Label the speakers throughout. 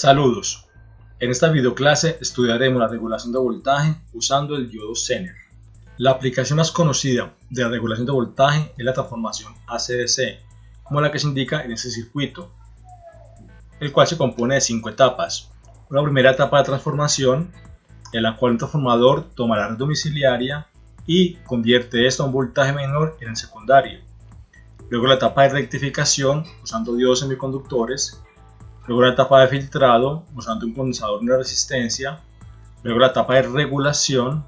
Speaker 1: Saludos. En esta videoclase estudiaremos la regulación de voltaje usando el diodo Zener. La aplicación más conocida de la regulación de voltaje es la transformación AC/DC, como la que se indica en este circuito, el cual se compone de 5 etapas. Una primera etapa de transformación, en la cual un transformador toma la red domiciliaria y convierte esto a un voltaje menor en el secundario. Luego la etapa de rectificación usando diodos semiconductores. Luego la etapa de filtrado usando un condensador de resistencia. Luego la etapa de regulación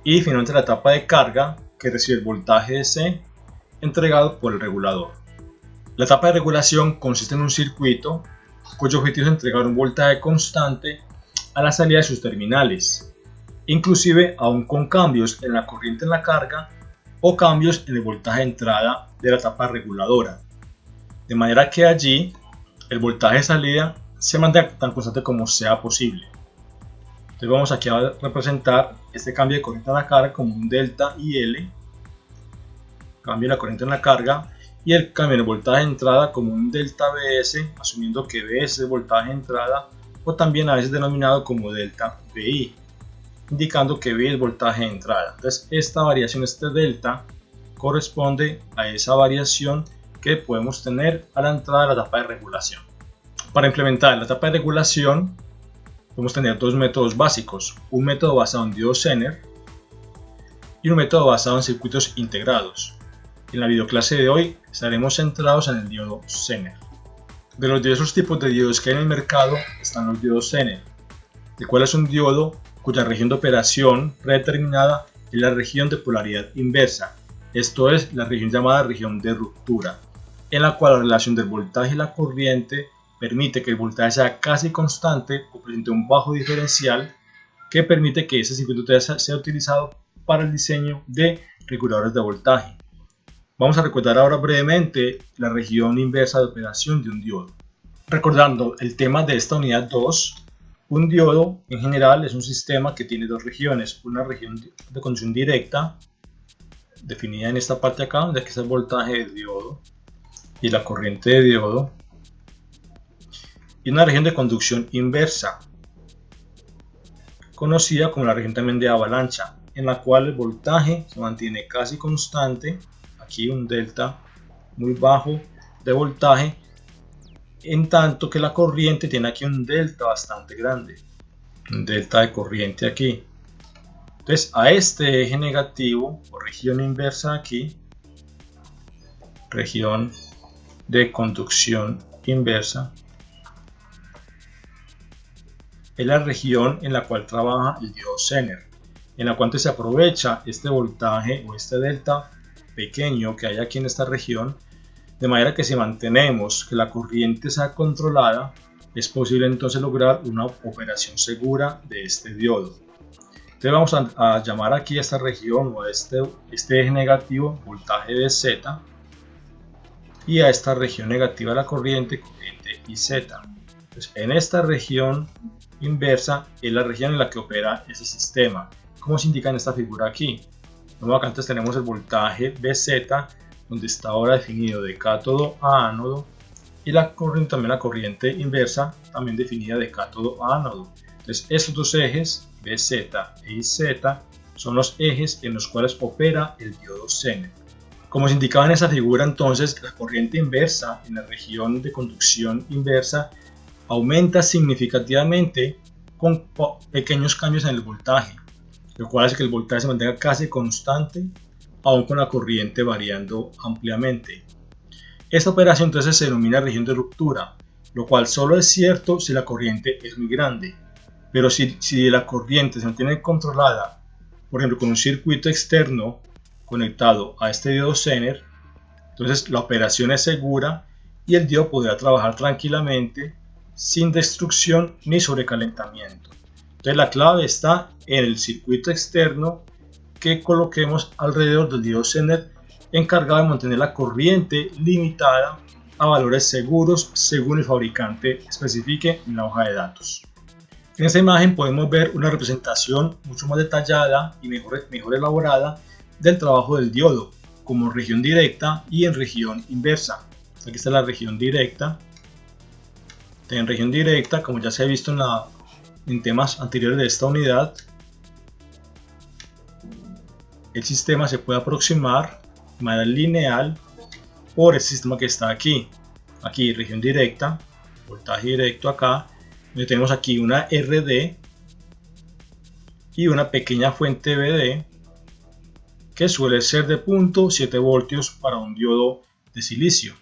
Speaker 1: y finalmente la etapa de carga, que recibe el voltaje DC entregado por el regulador. La etapa de regulación consiste en un circuito cuyo objetivo es entregar un voltaje constante a la salida de sus terminales, inclusive aún con cambios en la corriente en la carga o cambios en el voltaje de entrada de la etapa reguladora, de manera que allí el voltaje de salida se mantenga tan constante como sea posible. Entonces vamos aquí a representar este cambio de corriente en la carga como un delta IL, cambio de la corriente en la carga, y el cambio en el voltaje de entrada como un delta BS, asumiendo que BS es el voltaje de entrada, o también a veces denominado como delta BI, indicando que B es el voltaje de entrada. Entonces esta variación, este delta, corresponde a esa variación que podemos tener a la entrada de la etapa de regulación. Para implementar la etapa de regulación podemos tener dos métodos básicos: un método basado en diodo Zener y un método basado en circuitos integrados. En la videoclase de hoy estaremos centrados en el diodo Zener. De los diversos tipos de diodos que hay en el mercado están los diodos Zener, el cual es un diodo cuya región de operación predeterminada es la región de polaridad inversa, esto es la región llamada región de ruptura, en la cual la relación del voltaje y la corriente permite que el voltaje sea casi constante o presente un bajo diferencial que permite que ese circuito sea utilizado para el diseño de reguladores de voltaje. Vamos a recordar ahora brevemente la región inversa de operación de un diodo. Recordando el tema de esta unidad 2, un diodo en general es un sistema que tiene dos regiones: una región de conducción directa, definida en esta parte acá, donde aquí está el voltaje del diodo y la corriente de diodo, y una región de conducción inversa, conocida como la región también de avalancha, en la cual el voltaje se mantiene casi constante, aquí un delta muy bajo de voltaje, en tanto que la corriente tiene aquí un delta bastante grande, un delta de corriente aquí. Entonces a este eje negativo o región inversa aquí, región de conducción inversa, es la región en la cual trabaja el diodo Zener, en la cual se aprovecha este voltaje o este delta pequeño que hay aquí en esta región, de manera que si mantenemos que la corriente sea controlada, es posible entonces lograr una operación segura de este diodo. Entonces vamos a llamar aquí a esta región o a este eje negativo voltaje de Z, y a esta región negativa de la corriente IZ. Entonces, en esta región inversa es la región en la que opera ese sistema, como se indica en esta figura aquí. Como acá antes tenemos el voltaje BZ, donde está ahora definido de cátodo a ánodo, y la corriente, también la corriente inversa, también definida de cátodo a ánodo. Entonces estos dos ejes, BZ e IZ, son los ejes en los cuales opera el diodo Zener. Como se indicaba en esa figura, entonces la corriente inversa en la región de conducción inversa aumenta significativamente con pequeños cambios en el voltaje, lo cual hace que el voltaje se mantenga casi constante, aún con la corriente variando ampliamente. Esta operación entonces se denomina región de ruptura, lo cual solo es cierto si la corriente es muy grande, pero si la corriente se mantiene controlada, por ejemplo con un circuito externo conectado a este diodo Zener, entonces la operación es segura y el diodo podrá trabajar tranquilamente sin destrucción ni sobrecalentamiento. Entonces la clave está en el circuito externo que coloquemos alrededor del diodo Zener, encargado de mantener la corriente limitada a valores seguros según el fabricante especifique en la hoja de datos. En esta imagen podemos ver una representación mucho más detallada y mejor elaborada del trabajo del diodo, como región directa y en región inversa. Aquí está la región directa En región directa, como ya se ha visto en temas anteriores de esta unidad, el sistema se puede aproximar de manera lineal por el sistema que está aquí. Aquí región directa, voltaje directo acá, donde tenemos aquí una RD y una pequeña fuente BD que suele ser de 0.7 voltios para un diodo de silicio.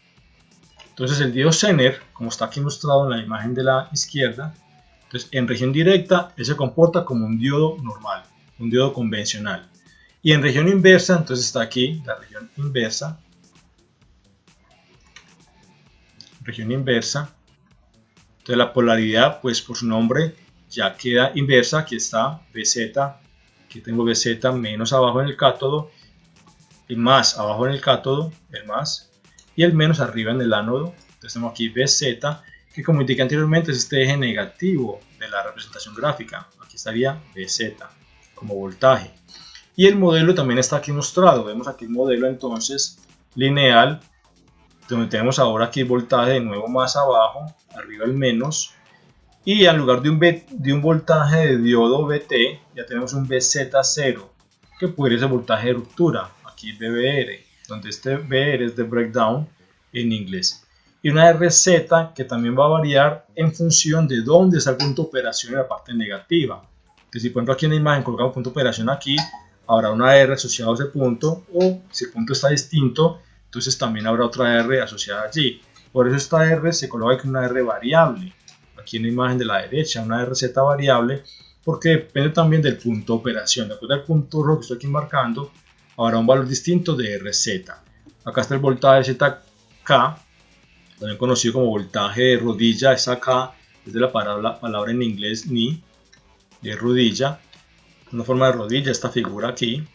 Speaker 1: Entonces el diodo Zener, como está aquí mostrado en la imagen de la izquierda, entonces en región directa él se comporta como un diodo normal, un diodo convencional. Y en región inversa, entonces está aquí la región inversa. Región inversa. Entonces la polaridad, pues por su nombre, ya queda inversa. Aquí está BZ. Aquí tengo BZ menos abajo en el cátodo, y más abajo en el cátodo, el más, y el menos arriba en el ánodo. Entonces tenemos aquí BZ, que como indiqué anteriormente es este eje negativo de la representación gráfica. Aquí estaría BZ como voltaje. Y el modelo también está aquí mostrado. Vemos aquí el modelo entonces lineal, donde tenemos ahora aquí el voltaje de nuevo más abajo, arriba el menos, y en lugar de un voltaje de diodo BT, ya tenemos un BZ0, que puede ser voltaje de ruptura, aquí BBR, donde este BR es de breakdown en inglés, y una RZ que también va a variar en función de dónde está el punto de operación en la parte negativa. Entonces, si por ejemplo aquí en la imagen colocamos punto de operación aquí, habrá una R asociada a ese punto, o si el punto está distinto, entonces también habrá otra R asociada allí. Por eso esta R se coloca aquí una R variable, aquí en la imagen de la derecha, una RZ variable, porque depende también del punto de operación. De acuerdo al punto rojo que estoy aquí marcando, habrá un valor distinto de RZ. Acá está el voltaje ZK, también conocido como voltaje de rodilla. Esa K es de la palabra en inglés ni, de rodilla, una forma de rodilla, esta figura aquí,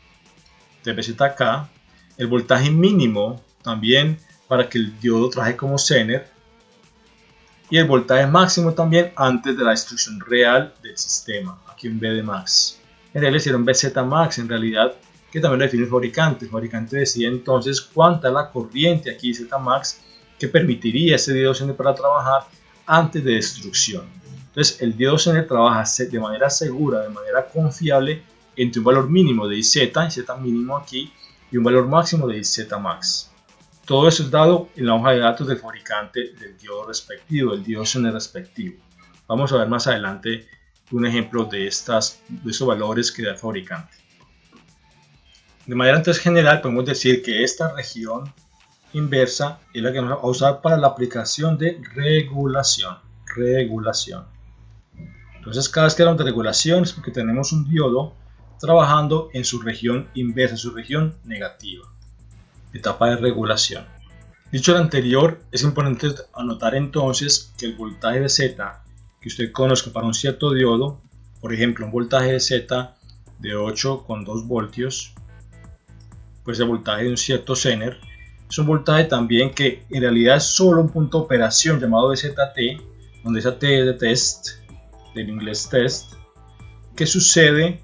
Speaker 1: de BZK. El voltaje mínimo también para que el diodo trabaje como Zener, y el voltaje máximo también antes de la destrucción real del sistema, aquí un BD max. En realidad hicieron BZ max, en realidad, que también lo define el fabricante. El fabricante decide entonces cuánta es la corriente aquí Z max que permitiría ese diodo Zener para trabajar antes de destrucción. Entonces el diodo Zener trabaja de manera segura, de manera confiable, entre un valor mínimo de IZ, IZ mínimo aquí, y un valor máximo de IZ max. Todo eso es dado en la hoja de datos del fabricante del diodo respectivo, del diodo Zener respectivo. Vamos a ver más adelante un ejemplo de estos valores que da el fabricante. De manera entonces general podemos decir que esta región inversa es la que vamos a usar para la aplicación de regulación. Entonces cada vez que hablamos de regulación es porque tenemos un diodo trabajando en su región inversa, en su región negativa. Etapa de regulación. Dicho lo anterior, es importante anotar entonces que el voltaje de Z que usted conozca para un cierto diodo, por ejemplo un voltaje de Z de 8,2 voltios, pues el voltaje de un cierto Zener, es un voltaje también que en realidad es solo un punto de operación llamado ZT, donde esa T es de test, del inglés test, que sucede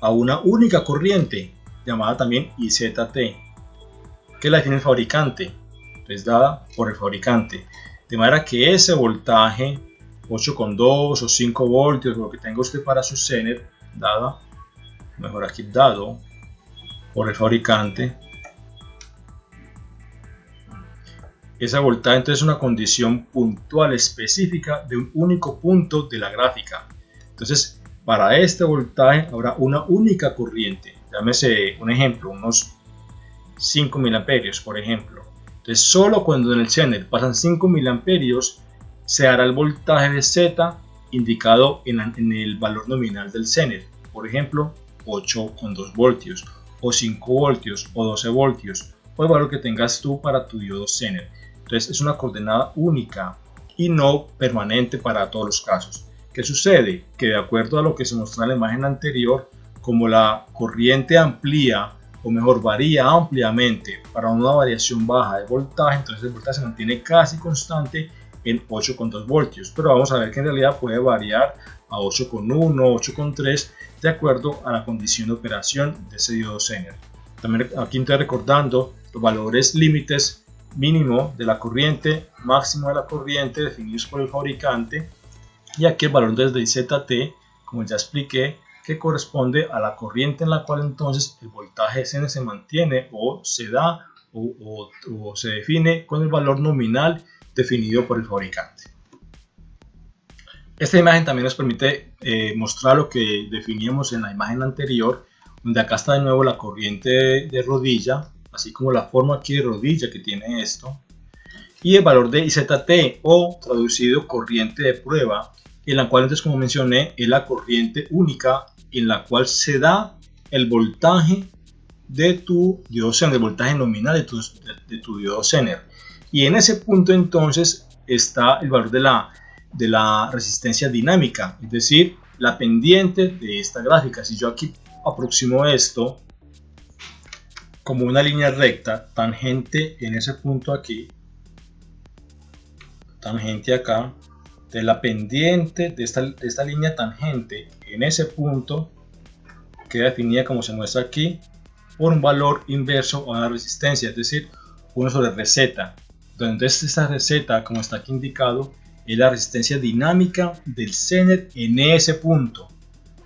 Speaker 1: a una única corriente llamada también IZT, que la define el fabricante, es dada por el fabricante, de manera que ese voltaje 8,2 o 5 voltios, lo que tenga usted para su Zener, dado por el fabricante, ese voltaje entonces es una condición puntual específica de un único punto de la gráfica. Entonces para este voltaje habrá una única corriente, llámese un ejemplo, unos 5 miliamperios por ejemplo. Entonces solo cuando en el Zener pasan 5 miliamperios se hará el voltaje de Z indicado en el valor nominal del Zener, por ejemplo 8,2 voltios o 5 voltios o 12 voltios o el valor que tengas tú para tu diodo Zener. Entonces es una coordenada única y no permanente para todos los casos. ¿Qué sucede? Que de acuerdo a lo que se mostró en la imagen anterior, como la corriente amplía, o mejor varía ampliamente para una variación baja de voltaje, entonces el voltaje se mantiene casi constante en 8,2 voltios, pero vamos a ver que en realidad puede variar a 8,1, 8,3 de acuerdo a la condición de operación de ese diodo Zener. También aquí estoy recordando los valores límites mínimo de la corriente, máximo de la corriente definidos por el fabricante, y aquí el valor desde IZT, como ya expliqué, que corresponde a la corriente en la cual entonces el voltaje Zener se mantiene o se da o se define con el valor nominal definido por el fabricante. Esta imagen también nos permite mostrar lo que definíamos en la imagen anterior, donde acá está de nuevo la corriente de rodilla, así como la forma aquí de rodilla que tiene esto, y el valor de IZT, o traducido corriente de prueba, en la cual entonces, como mencioné, es la corriente única en la cual se da el voltaje de tu diodo Zener, el voltaje nominal de tu diodo Zener. Y en ese punto entonces está el valor de la resistencia dinámica, es decir, la pendiente de esta gráfica. Si yo aquí aproximo esto como una línea recta, tangente en ese punto aquí, tangente acá, de la pendiente de esta línea tangente en ese punto queda definida como se muestra aquí por un valor inverso a la resistencia, es decir, 1 sobre Rz, donde esta Rz, como está aquí indicado, es la resistencia dinámica del Zener en ese punto.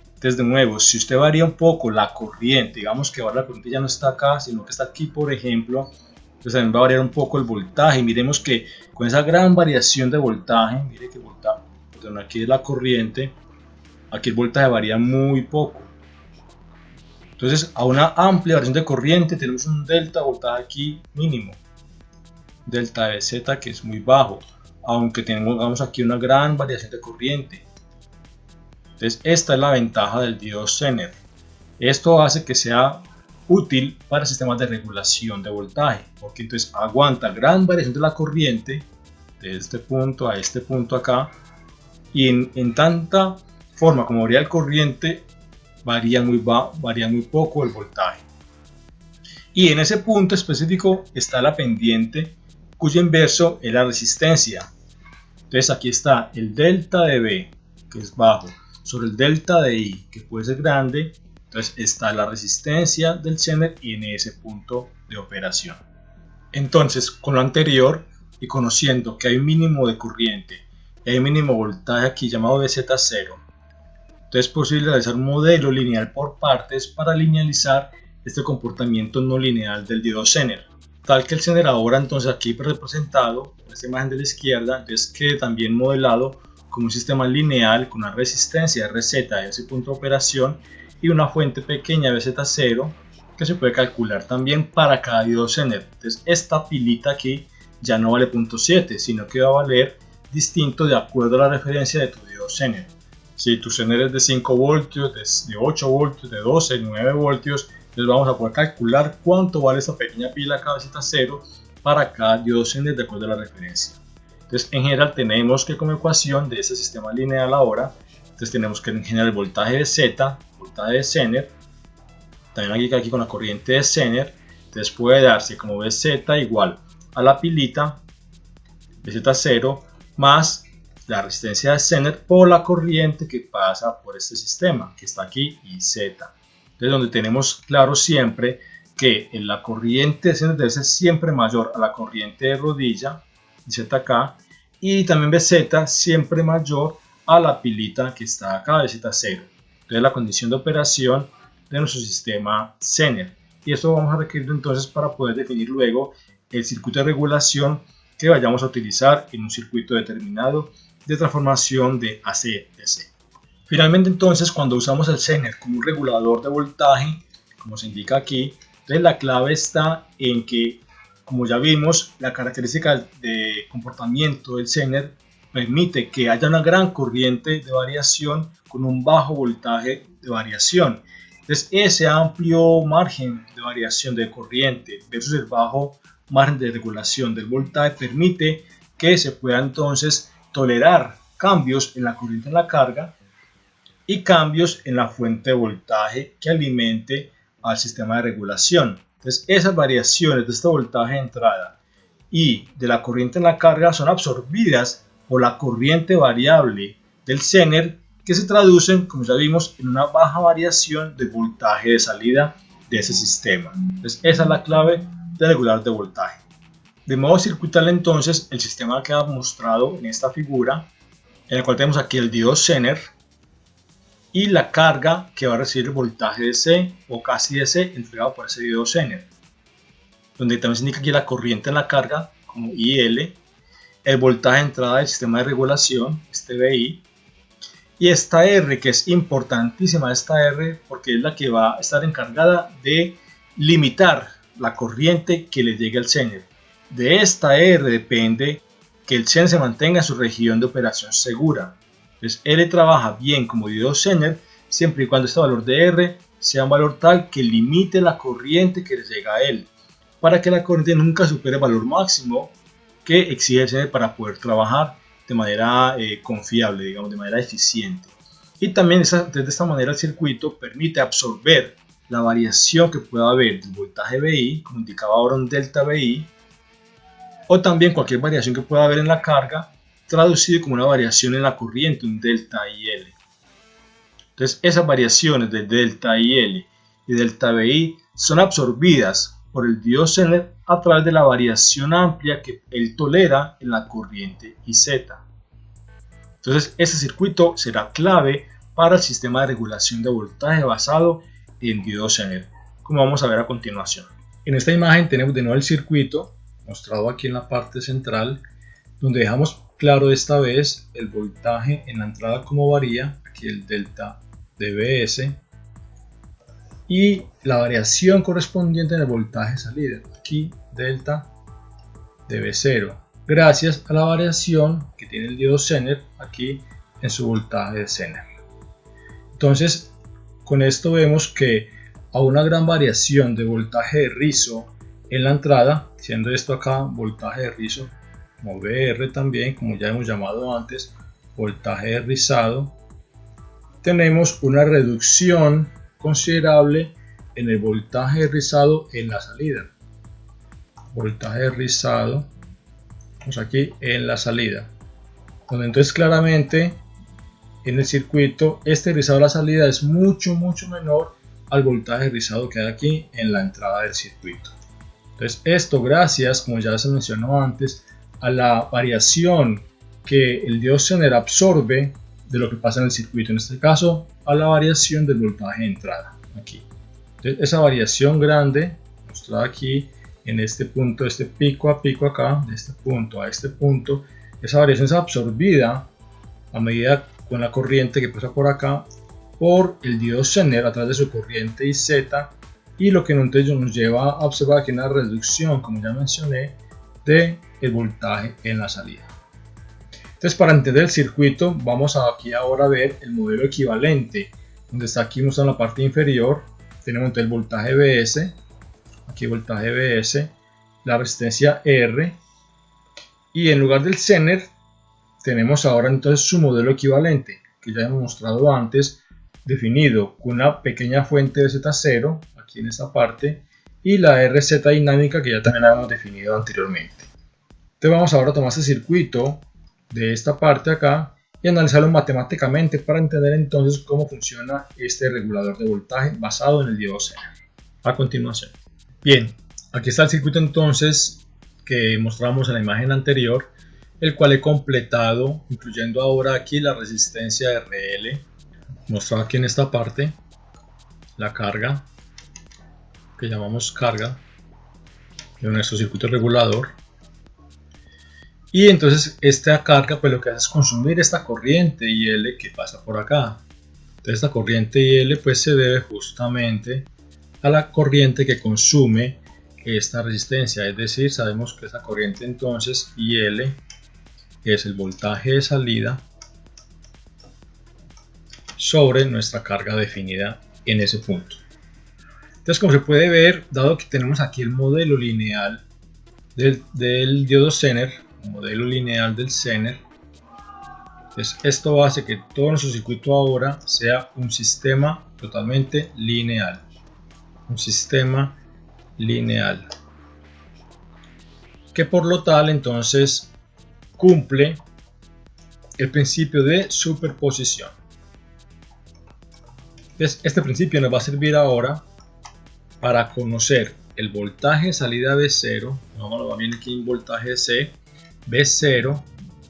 Speaker 1: Entonces, de nuevo, si usted varía un poco la corriente, digamos que ahora la corriente ya no está acá, sino que está aquí, por ejemplo, entonces también va a variar un poco el voltaje. Miremos que con esa gran variación de voltaje, mire que voltaje, perdón, aquí es la corriente, aquí el voltaje varía muy poco. Entonces, a una amplia variación de corriente tenemos un delta voltaje aquí mínimo, delta de Z, que es muy bajo, aunque tengamos aquí una gran variación de corriente. Entonces, esta es la ventaja del diodo Zener. Esto hace que sea útil para sistemas de regulación de voltaje, porque entonces aguanta gran variación de la corriente de este punto a este punto acá, y en tanta forma como varía el corriente, varía muy poco el voltaje. Y en ese punto específico está la pendiente, cuyo inverso es la resistencia. Entonces aquí está el delta de B, que es bajo, sobre el delta de I, que puede ser grande. Entonces está la resistencia del Zener y en ese punto de operación. Entonces, con lo anterior y conociendo que hay un mínimo de corriente y hay un mínimo voltaje aquí llamado BZ0, entonces es posible realizar un modelo lineal por partes para linealizar este comportamiento no lineal del diodo Zener, tal que el Zener ahora entonces aquí representado en esta imagen de la izquierda, entonces quede también modelado como un sistema lineal con una resistencia RZ en ese punto de operación y una fuente pequeña BZ0 que se puede calcular también para cada diodo Zener. Entonces esta pilita aquí ya no vale 0.7, sino que va a valer distinto de acuerdo a la referencia de tu diodo Zener. Si tu Zener es de 5 voltios, de 8 voltios, de 12, 9 voltios, entonces vamos a poder calcular cuánto vale esta pequeña pila BZ0 para cada diodo Zener de acuerdo a la referencia. Entonces en general tenemos que como ecuación de ese sistema lineal ahora, entonces tenemos que en general el voltaje de Z, voltaje de Zener, también aquí con la corriente de Zener, entonces puede darse como BZ igual a la pilita BZ0 más la resistencia de Zener por la corriente que pasa por este sistema que está aquí y Z. Entonces donde tenemos claro siempre que la corriente de Zener debe ser siempre mayor a la corriente de rodilla, ZK, y también BZ siempre mayor a la pilita que está acá, BZ0. Entonces la condición de operación de nuestro sistema Zener. Y esto vamos a requerir entonces para poder definir luego el circuito de regulación que vayamos a utilizar en un circuito determinado de transformación de AC-DC. Finalmente entonces, cuando usamos el Zener como un regulador de voltaje, como se indica aquí, entonces la clave está en que, como ya vimos, la característica de comportamiento del Zener permite que haya una gran corriente de variación con un bajo voltaje de variación. Entonces ese amplio margen de variación de corriente versus el bajo margen de regulación del voltaje permite que se pueda entonces tolerar cambios en la corriente en la carga y cambios en la fuente de voltaje que alimente al sistema de regulación. Entonces esas variaciones de este voltaje de entrada y de la corriente en la carga son absorbidas por la corriente variable del Zener, que se traducen, como ya vimos, en una baja variación del voltaje de salida de ese sistema. Entonces esa es la clave de regulador de voltaje. De modo circuital, entonces, el sistema queda mostrado en esta figura, en la cual tenemos aquí el diodo Zener y la carga que va a recibir el voltaje DC o casi DC entregado por ese diodo Zener, donde también se indica aquí la corriente en la carga como IL, el voltaje de entrada del sistema de regulación, este VI, y esta R, que es importantísima, esta R porque es la que va a estar encargada de limitar la corriente que le llegue al Zener. De esta R depende que el Zener se mantenga en su región de operación segura. Entonces L trabaja bien como diodo Zener siempre y cuando este valor de R sea un valor tal que limite la corriente que le llega a él, para que la corriente nunca supere el valor máximo que exige el Zener para poder trabajar de manera confiable, digamos, de manera eficiente. Y también de esta manera el circuito permite absorber la variación que pueda haber del voltaje VI, como indicaba ahora un delta VI, o también cualquier variación que pueda haber en la carga, traducido como una variación en la corriente, un delta IL. Entonces esas variaciones del delta IL y delta VI son absorbidas por el diodo Zener a través de la variación amplia que él tolera en la corriente IZ. Entonces este circuito será clave para el sistema de regulación de voltaje basado en diodo Zener, como vamos a ver a continuación. En esta imagen tenemos de nuevo el circuito mostrado aquí en la parte central, donde dejamos claro esta vez el voltaje en la entrada como varía, aquí el delta dBs, y la variación correspondiente en el voltaje salida, aquí delta dB0, gracias a la variación que tiene el diodo Zener aquí en su voltaje de Zener. Entonces con esto vemos que a una gran variación de voltaje de rizo en la entrada, siendo esto acá voltaje de rizo como VR también, como ya hemos llamado antes, voltaje de rizado, tenemos una reducción considerable en el voltaje de rizado en la salida. Voltaje de rizado, vamos aquí en la salida, donde entonces claramente en el circuito este rizado de la salida es mucho menor al voltaje de rizado que hay aquí en la entrada del circuito. Entonces esto gracias, como ya se mencionó antes, a la variación que el diodo Zener absorbe de lo que pasa en el circuito, en este caso a la variación del voltaje de entrada aquí. Entonces esa variación grande mostrada aquí en este punto, este pico a pico acá, de este punto a este punto, esa variación es absorbida a medida con la corriente que pasa por acá por el diodo Zener a través de su corriente IZ, y lo que entonces nos lleva a observar aquí una reducción, como ya mencioné, de el voltaje en la salida. Entonces para entender el circuito vamos aquí ahora a ver el modelo equivalente, donde está aquí mostrado en la parte inferior. Tenemos entonces el voltaje Bs, aquí voltaje Bs, la resistencia R, y en lugar del Zener tenemos ahora entonces su modelo equivalente, que ya hemos mostrado antes, definido con una pequeña fuente de Z0 aquí en esta parte y la RZ dinámica que ya también habíamos definido anteriormente. Entonces vamos ahora a tomar este circuito de esta parte acá y analizarlo matemáticamente para entender entonces cómo funciona este regulador de voltaje basado en el diodo Zener. A continuación. Bien, aquí está el circuito entonces que mostramos en la imagen anterior, el cual he completado incluyendo ahora aquí la resistencia RL, mostrado aquí en esta parte, la carga que llamamos carga de nuestro circuito regulador, y entonces esta carga pues lo que hace es consumir esta corriente IL que pasa por acá. Entonces esta corriente IL pues se debe justamente a la corriente que consume esta resistencia, es decir, sabemos que esta corriente entonces IL es el voltaje de salida sobre nuestra carga definida en ese punto. Entonces, como se puede ver, dado que tenemos aquí el modelo lineal del diodo Zener, el modelo lineal del Zener, entonces esto hace que todo nuestro circuito ahora sea un sistema totalmente lineal. Un sistema lineal que por lo tal entonces cumple el principio de superposición. Entonces, este principio nos va a servir ahora para conocer el voltaje de salida B0, vamos a ver aquí en voltaje C, B0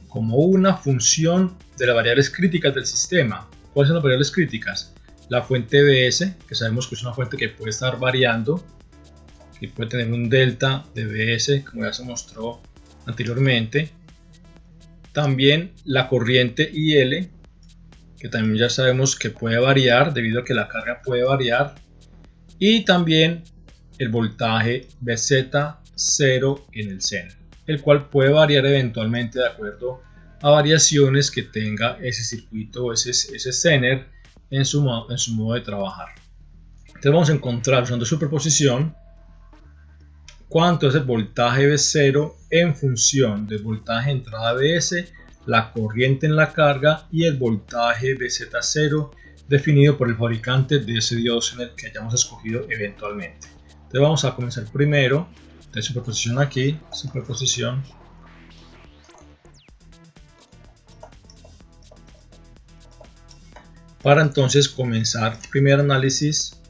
Speaker 1: como una función de las variables críticas del sistema. ¿Cuáles son las variables críticas? La fuente BS, que sabemos que es una fuente que puede estar variando, que puede tener un delta de BS, como ya se mostró anteriormente. También la corriente IL, que también ya sabemos que puede variar debido a que la carga puede variar. Y también el voltaje BZ0 en el Zener, el cual puede variar eventualmente de acuerdo a variaciones que tenga ese circuito o ese Zener en su modo de trabajar. Entonces vamos a encontrar, usando superposición, cuánto es el voltaje B0 en función del voltaje de entrada BS, la corriente en la carga y el voltaje BZ0 definido por el fabricante de ese diodo Zener que hayamos escogido eventualmente. Entonces vamos a comenzar primero de superposición aquí, superposición. Para entonces comenzar primer análisis,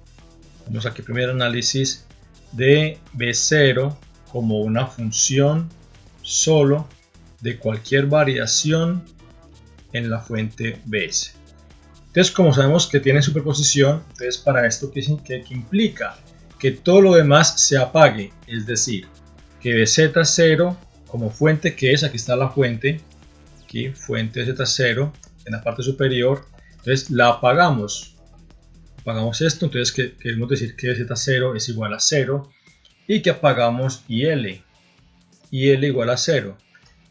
Speaker 1: vamos aquí primer análisis de B0 como una función solo de cualquier variación en la fuente BS. Entonces, como sabemos que tiene superposición, entonces para esto ¿qué implica? Que todo lo demás se apague, es decir, que BZ0 como fuente, que es, aquí está la fuente, aquí fuente Z0 en la parte superior, entonces la apagamos esto, entonces queremos decir que Z0 es igual a 0 y que apagamos IL igual a 0.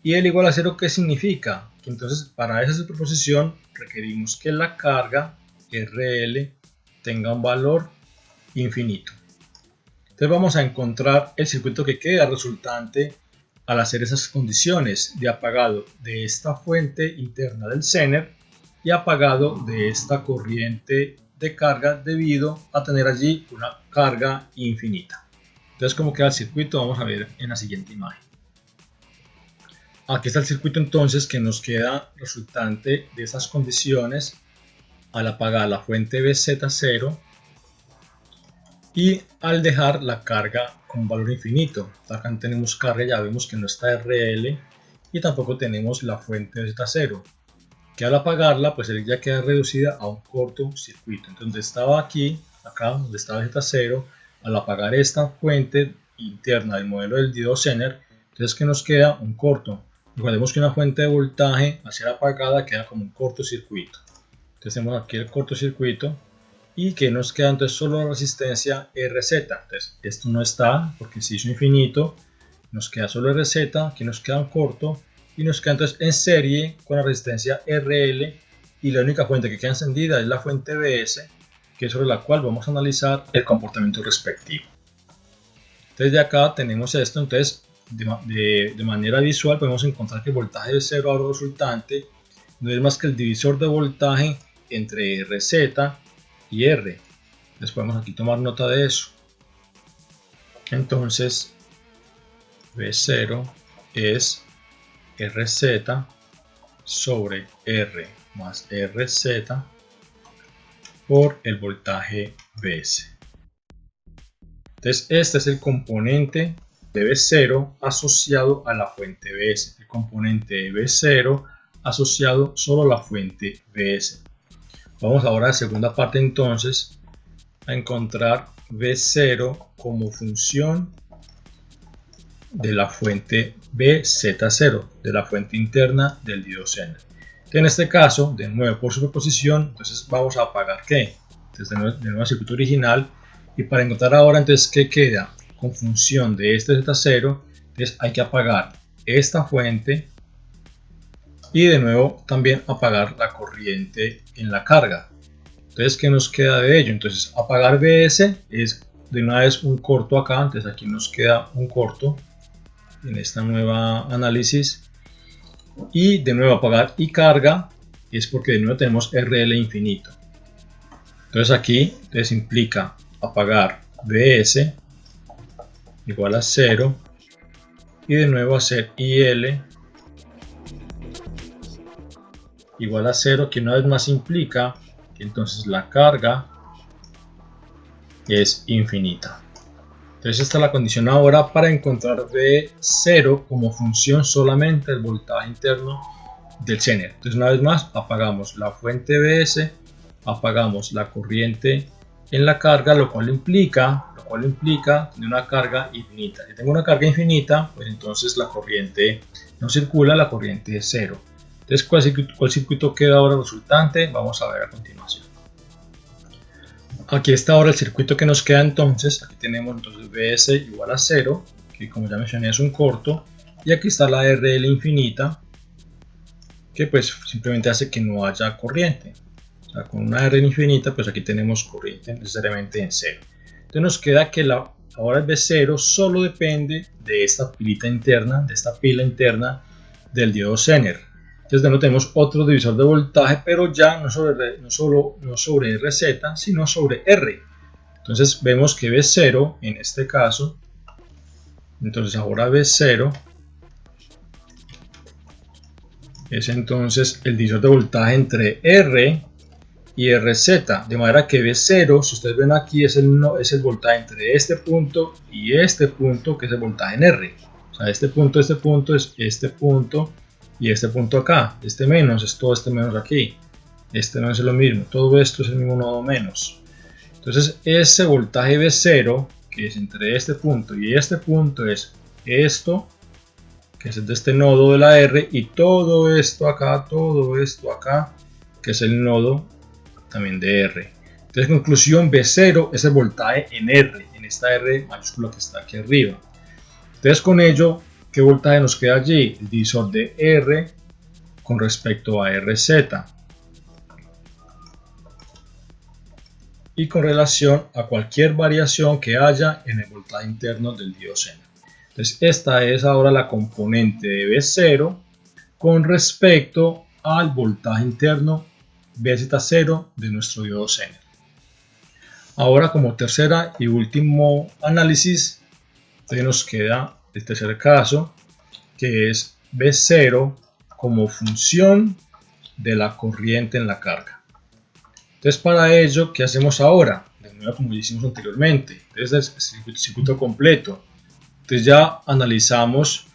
Speaker 1: IL igual a 0, ¿qué significa? Que entonces para esa superposición requerimos que la carga RL tenga un valor infinito. Entonces vamos a encontrar el circuito que queda resultante al hacer esas condiciones de apagado de esta fuente interna del Zener y apagado de esta corriente de carga debido a tener allí una carga infinita. Entonces, ¿cómo queda el circuito? Vamos a ver en la siguiente imagen. Aquí está el circuito entonces que nos queda resultante de esas condiciones al apagar la fuente BZ0 y al dejar la carga con valor infinito. Acá no tenemos carga, ya vemos que no está RL y tampoco tenemos la fuente Z0, que al apagarla pues ya queda reducida a un corto circuito. Entonces estaba aquí, acá donde estaba Z0, al apagar esta fuente interna del modelo del diodo Zener, entonces que nos queda un corto. Recordemos que una fuente de voltaje al ser apagada queda como un cortocircuito. Entonces tenemos aquí el cortocircuito y que nos queda entonces solo la resistencia RZ. Entonces esto no está porque se hizo infinito, nos queda solo RZ, aquí nos queda un corto y nos queda entonces en serie con la resistencia RL y la única fuente que queda encendida es la fuente BS, que es sobre la cual vamos a analizar el comportamiento respectivo. Entonces de acá tenemos esto, entonces de manera visual podemos encontrar que el voltaje de 0 ahora resultante no es más que el divisor de voltaje entre RZ y R. Entonces podemos aquí tomar nota de eso. Entonces V0 es RZ sobre R más RZ por el voltaje BS. Entonces este es el componente de B0 asociado a la fuente BS, el componente de B0 asociado solo a la fuente BS. Vamos ahora a la segunda parte entonces a encontrar B0 como función de la fuente BZ0, de la fuente interna del diodo Zener. En este caso, de nuevo por superposición, entonces vamos a apagar ¿qué? Entonces de nuevo el circuito original, y para encontrar ahora entonces qué queda con función de este Z0, entonces hay que apagar esta fuente y de nuevo también apagar la corriente en la carga. Entonces, ¿qué nos queda de ello? Entonces apagar BS es de una vez un corto acá, entonces aquí nos queda un corto en esta nueva análisis, y de nuevo apagar y carga es porque de nuevo tenemos RL infinito. Entonces aquí entonces implica apagar BS igual a 0 y de nuevo hacer IL igual a 0, que una vez más implica que entonces la carga es infinita. Entonces esta es la condición ahora para encontrar V0 como función solamente del voltaje interno del Zener. Entonces una vez más apagamos la fuente VS, apagamos la corriente en la carga, lo cual implica tener una carga infinita. Si tengo una carga infinita, pues entonces la corriente no circula, la corriente es cero. Entonces, ¿cuál circuito queda ahora resultante? Vamos a ver a continuación. Aquí está ahora el circuito que nos queda entonces. Aquí tenemos entonces Vs igual a 0, que como ya mencioné es un corto, y aquí está la RL infinita, que pues simplemente hace que no haya corriente. O sea, con una RL infinita, pues aquí tenemos corriente necesariamente en 0. Entonces nos queda que ahora el V0 solo depende de esta pilita interna, de esta pila interna del diodo Zener. Entonces no tenemos otro divisor de voltaje, pero ya no sobre RZ, sino sobre R. Entonces vemos que V0 en este caso, entonces ahora V0 es entonces el divisor de voltaje entre R y RZ, de manera que V0, si ustedes ven aquí, es el voltaje entre este punto y este punto, que es el voltaje en R. O sea, este punto es este punto y este punto acá. Este menos es todo este menos aquí. Este menos es lo mismo, todo esto es el mismo nodo menos. Entonces ese voltaje V0, que es entre este punto y este punto, es esto, que es de este nodo de la R, y todo esto acá, que es el nodo también de R. Entonces, conclusión, V0 es el voltaje en R, en esta R mayúscula que está aquí arriba. Entonces, con ello, ¿qué voltaje nos queda allí? El divisor de R con respecto a RZ y con relación a cualquier variación que haya en el voltaje interno del diodo Zener. Entonces, esta es ahora la componente de V0 con respecto al voltaje interno VZ0 de nuestro diodo Zener. Ahora, como tercera y último análisis, nos queda el tercer caso, que es V0 como función de la corriente en la carga. Entonces, para ello, ¿qué hacemos ahora? De nuevo, como hicimos anteriormente, entonces el circuito completo. Entonces ya analizamos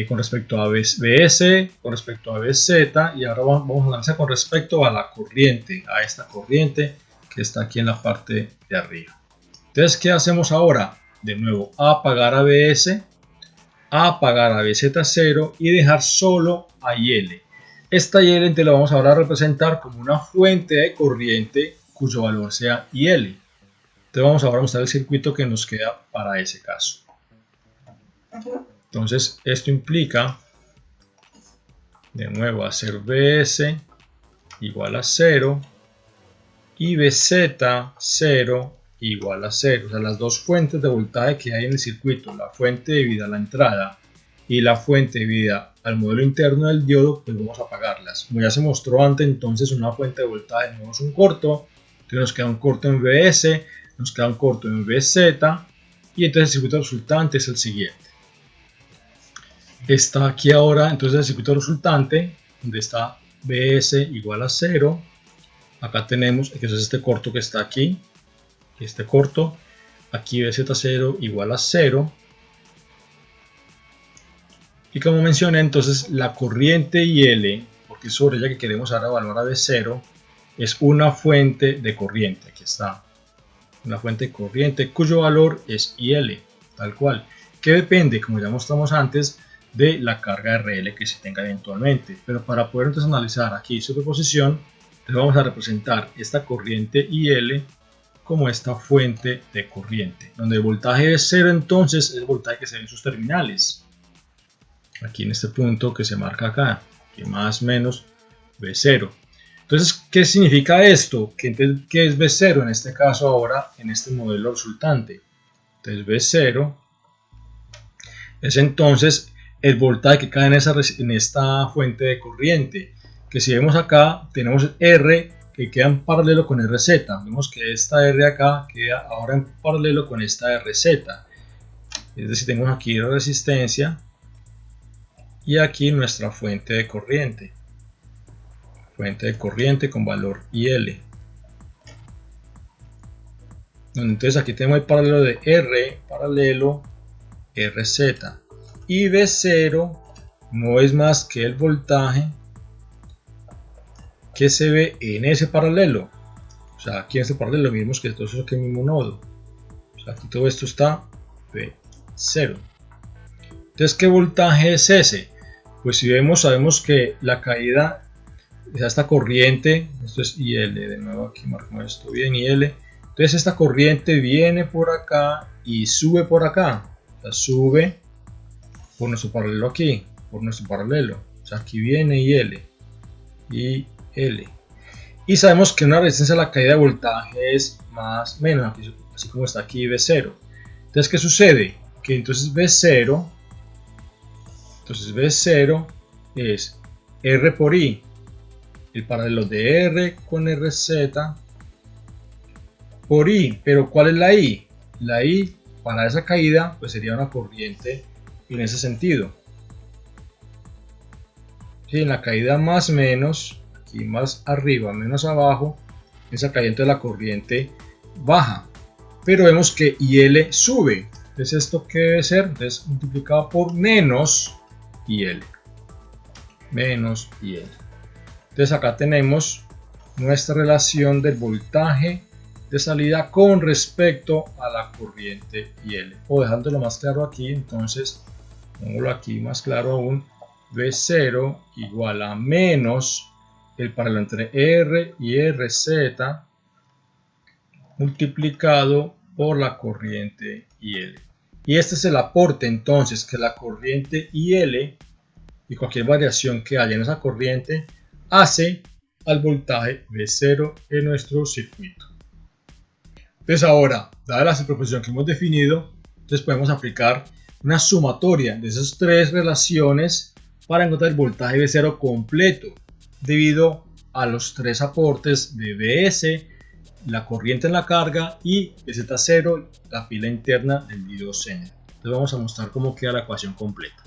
Speaker 1: con respecto a VS, con respecto a VZ, y ahora vamos a analizar con respecto a la corriente, a esta corriente que está aquí en la parte de arriba. Entonces, ¿qué hacemos ahora? De nuevo, apagar a VS, apagar a VZ0 y dejar solo a IL. Esta IL la vamos ahora a representar como una fuente de corriente cuyo valor sea IL. Entonces vamos ahora a mostrar el circuito que nos queda para ese caso. Entonces esto implica de nuevo hacer Vs igual a 0 y Vz0 igual a 0. O sea, las dos fuentes de voltaje que hay en el circuito, la fuente debida a la entrada y la fuente debida al modelo interno del diodo, pues vamos a apagarlas. Como ya se mostró antes, entonces una fuente de voltaje no es un corto, entonces nos queda un corto en Vs, nos queda un corto en Vz, y entonces el circuito resultante es el siguiente. Está aquí ahora entonces el circuito resultante, donde está Vs igual a 0. Acá tenemos que es este corto que está aquí, este corto. Aquí Vz0 igual a 0. Y como mencioné, entonces la corriente IL, porque es sobre ella que queremos ahora evaluar a V0, es una fuente de corriente. Aquí está, una fuente de corriente cuyo valor es IL, tal cual, que depende, como ya mostramos antes, de la carga RL que se tenga eventualmente. Pero para poder entonces analizar aquí superposición, entonces vamos a representar esta corriente IL como esta fuente de corriente, donde el voltaje es 0, entonces es el voltaje que se ve en sus terminales. Aquí en este punto que se marca acá, que más o menos V0. Entonces, ¿qué significa esto? ¿Qué es V0 en este caso ahora, en este modelo resultante? Entonces V0 es entonces el voltaje que cae en esta fuente de corriente, que si vemos acá, tenemos R que queda en paralelo con RZ. Vemos que esta R acá queda ahora en paralelo con esta RZ. Es decir, tenemos aquí la resistencia y aquí nuestra fuente de corriente. Fuente de corriente con valor IL. Entonces aquí tenemos el paralelo de R, paralelo RZ, y V0 no es más que el voltaje que se ve en ese paralelo. O sea, aquí en este paralelo vimos que todo eso es el mismo nodo. O sea, aquí todo esto está V0. Entonces, ¿qué voltaje es ese? Pues si vemos, sabemos que la caída es esta corriente, esto es IL, de nuevo aquí marcamos esto bien, IL. Entonces esta corriente viene por acá y sube por acá. O sea, sube por nuestro paralelo aquí, por nuestro paralelo. O sea, aquí viene IL. Y sabemos que una resistencia a la caída de voltaje es más menos, así como está aquí V0. Entonces, ¿qué sucede? Que entonces V0 es R por I, el paralelo de R con RZ por I. Pero ¿cuál es la I? La I para esa caída pues sería una corriente en ese sentido. Sí, en la caída más menos, aquí más arriba menos abajo, esa caída de la corriente baja. Pero vemos que IL sube. Entonces esto que debe ser, entonces multiplicado por menos IL. Menos IL. Entonces acá tenemos nuestra relación del voltaje de salida con respecto a la corriente IL. O dejándolo más claro aquí, entonces pongámoslo aquí más claro aún. V0 igual a menos el paralelo entre R y RZ multiplicado por la corriente IL. Y este es el aporte entonces que la corriente IL y cualquier variación que haya en esa corriente hace al voltaje V0 en nuestro circuito. Entonces ahora, dada la superposición que hemos definido, entonces podemos aplicar una sumatoria de esas tres relaciones para encontrar el voltaje V0 completo debido a los tres aportes de Vs, la corriente en la carga, y Z0, la pila interna del diodo Zener. Entonces vamos a mostrar cómo queda la ecuación completa.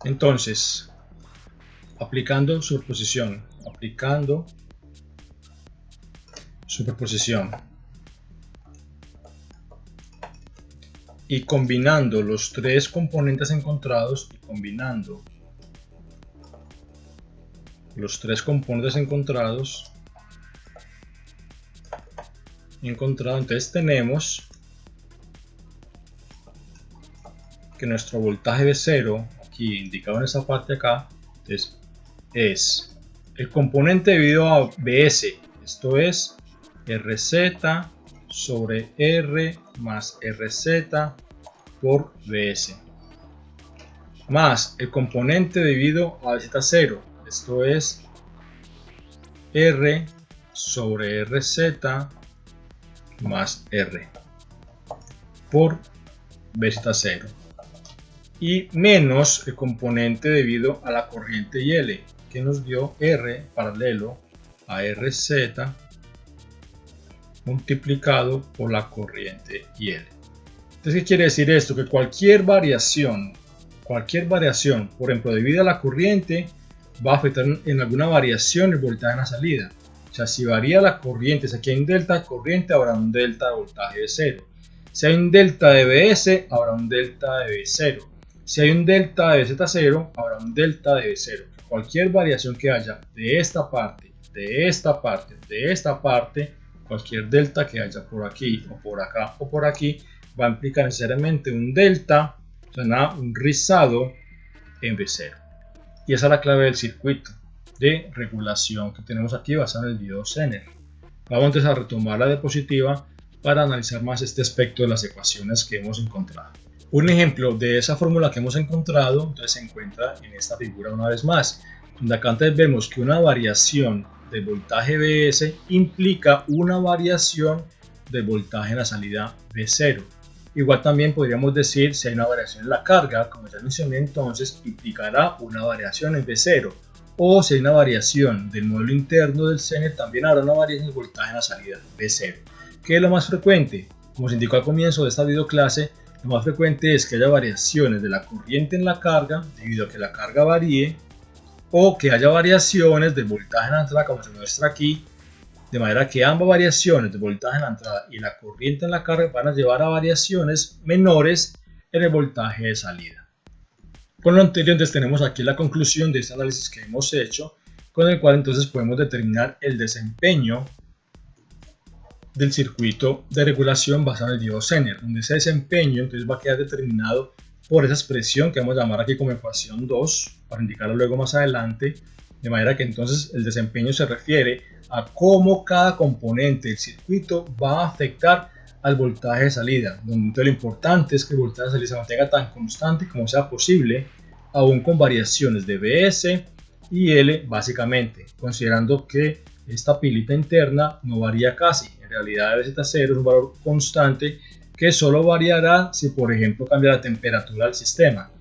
Speaker 1: Entonces, aplicando superposición, y combinando los tres componentes encontrados, entonces tenemos que nuestro voltaje V0, aquí indicado en esta parte acá, entonces, es el componente debido a Vs, esto es RZ sobre R más RZ por Vs, más el componente debido a Z0, esto es R sobre RZ más R por Vz0, y menos el componente debido a la corriente IL, que nos dio R paralelo a RZ multiplicado por la corriente IL. Entonces, ¿qué quiere decir esto? Que cualquier variación, por ejemplo, debido a la corriente, va a afectar en alguna variación el voltaje en la salida. O sea, si varía la corriente, si aquí hay un delta de corriente, habrá un delta de voltaje V0. Si hay un delta de Vs, habrá un delta de V0. Si hay un delta de Z0, habrá un delta de V0. Cualquier variación que haya de esta parte, de esta parte, de esta parte, cualquier delta que haya por aquí, o por acá, o por aquí, va a implicar necesariamente un delta, o sea, un rizado en V0. Y esa es la clave del circuito de regulación que tenemos aquí basado en el diodo Zener. Vamos entonces a retomar la diapositiva para analizar más este aspecto de las ecuaciones que hemos encontrado. Un ejemplo de esa fórmula que hemos encontrado entonces se encuentra en esta figura una vez más, donde acá antes vemos que una variación del voltaje Vs implica una variación del voltaje en la salida V0. Igual también podríamos decir, si hay una variación en la carga, como ya mencioné, entonces implicará una variación en V0. O si hay una variación del módulo interno del Zener, también habrá una variación del voltaje en la salida V0. ¿Qué es lo más frecuente? Como se indicó al comienzo de esta videoclase, lo más frecuente es que haya variaciones de la corriente en la carga debido a que la carga varíe, o que haya variaciones del voltaje en la entrada, como se muestra aquí, de manera que ambas variaciones de voltaje en la entrada y la corriente en la carga van a llevar a variaciones menores en el voltaje de salida. Con lo anterior, entonces tenemos aquí la conclusión de este análisis que hemos hecho, con el cual entonces podemos determinar el desempeño del circuito de regulación basado en el diodo Zener, donde ese desempeño entonces va a quedar determinado por esa expresión que vamos a llamar aquí como ecuación 2, para indicarlo luego más adelante, de manera que entonces el desempeño se refiere a cómo cada componente del circuito va a afectar al voltaje de salida, donde entonces lo importante es que el voltaje de salida se mantenga tan constante como sea posible, aún con variaciones de Bs y L básicamente, considerando que esta pilita interna no varía casi. En realidad Bz0 es un valor constante que solo variará si por ejemplo cambia la temperatura del sistema,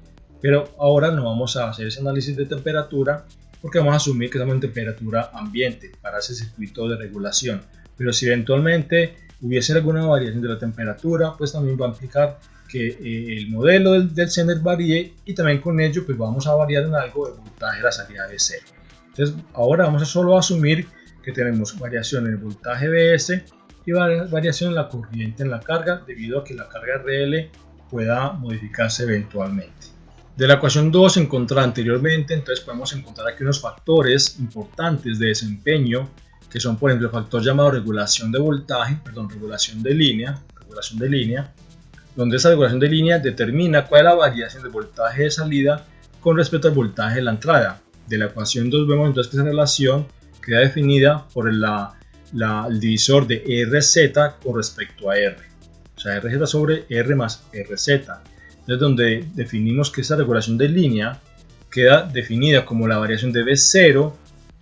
Speaker 1: pero ahora no vamos a hacer ese análisis de temperatura porque vamos a asumir que estamos en temperatura ambiente para ese circuito de regulación, pero si eventualmente hubiese alguna variación de la temperatura, pues también va a implicar que el modelo del Zener varíe, y también con ello pues vamos a variar en algo el voltaje de la salida de cero. Entonces ahora vamos a solo asumir que tenemos variación en el voltaje Bs y variación en la corriente en la carga, debido a que la carga RL pueda modificarse eventualmente. De la ecuación 2 encontrada anteriormente, entonces podemos encontrar aquí unos factores importantes de desempeño, que son por ejemplo el factor llamado regulación de voltaje, regulación de línea, donde esa regulación de línea determina cuál es la variación del voltaje de salida con respecto al voltaje de la entrada. De la ecuación 2 vemos entonces que esa relación queda definida por el divisor de Rz con respecto a R, o sea Rz sobre R más Rz. Entonces donde definimos que esa regulación de línea queda definida como la variación de V0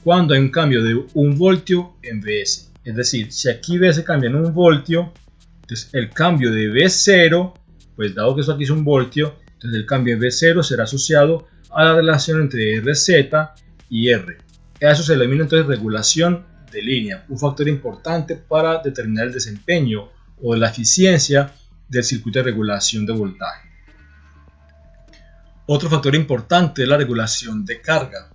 Speaker 1: cuando hay un cambio de 1 voltio en Vs. Es decir, si aquí Vs cambia en 1 voltio, entonces el cambio de V0, pues dado que esto aquí es 1 voltio, entonces el cambio de V0 será asociado a la relación entre Rz y R. A eso se le denomina entonces regulación de línea, un factor importante para determinar el desempeño o la eficiencia del circuito de regulación de voltaje. Otro factor importante es la regulación de carga,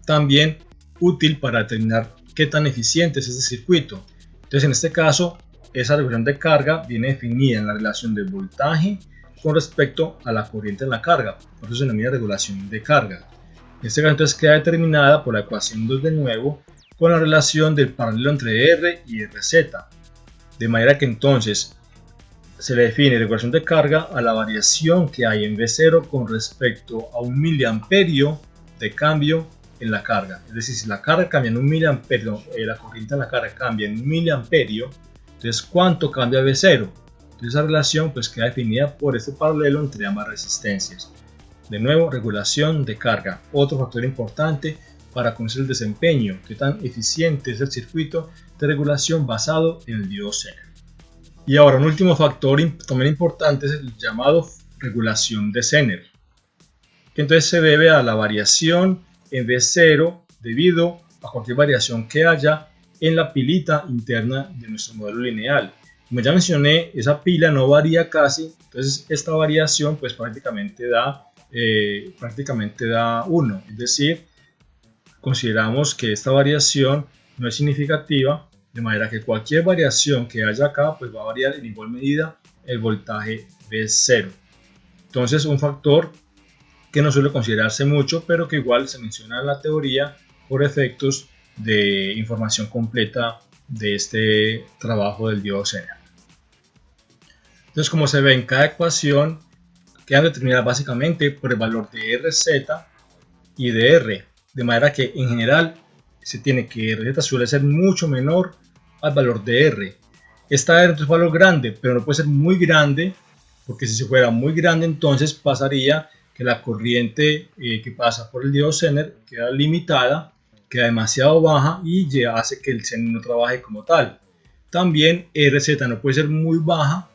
Speaker 1: también útil para determinar qué tan eficiente es ese circuito. Entonces en este caso esa regulación de carga viene definida en la relación del voltaje con respecto a la corriente en la carga, por eso se denomina regulación de carga. En este caso entonces queda determinada por la ecuación 2 de nuevo con la relación del paralelo entre R y Rz, de manera que entonces se le define regulación de carga a la variación que hay en V0 con respecto a 1 miliamperio de cambio en la carga. Es decir, si la carga cambia en 1 miliamperio, la corriente en la carga cambia en 1 miliamperio, entonces ¿cuánto cambia V0? Entonces esa relación pues queda definida por este paralelo entre ambas resistencias. De nuevo, regulación de carga, otro factor importante para conocer el desempeño, qué tan eficiente es el circuito de regulación basado en el diodo Zener. Y ahora un último factor también importante es el llamado regulación de Zener, que entonces se debe a la variación en V0 debido a cualquier variación que haya en la pilita interna de nuestro modelo lineal. Como ya mencioné, esa pila no varía casi, entonces esta variación pues prácticamente da 1, es decir, consideramos que esta variación no es significativa, de manera que cualquier variación que haya acá pues va a variar en igual medida el voltaje V0. Entonces un factor que no suele considerarse mucho, pero que igual se menciona en la teoría por efectos de información completa de este trabajo del diodo Zener. Entonces, como se ve en cada ecuación, quedan determinadas básicamente por el valor de Rz y de R, de manera que en general se tiene que Rz suele ser mucho menor al valor de R. Esta R es un valor grande, pero no puede ser muy grande, porque si se fuera muy grande entonces pasaría que la corriente que pasa por el diodo Zener queda limitada, queda demasiado baja y ya hace que el Zener no trabaje como tal. También Rz no puede ser muy baja,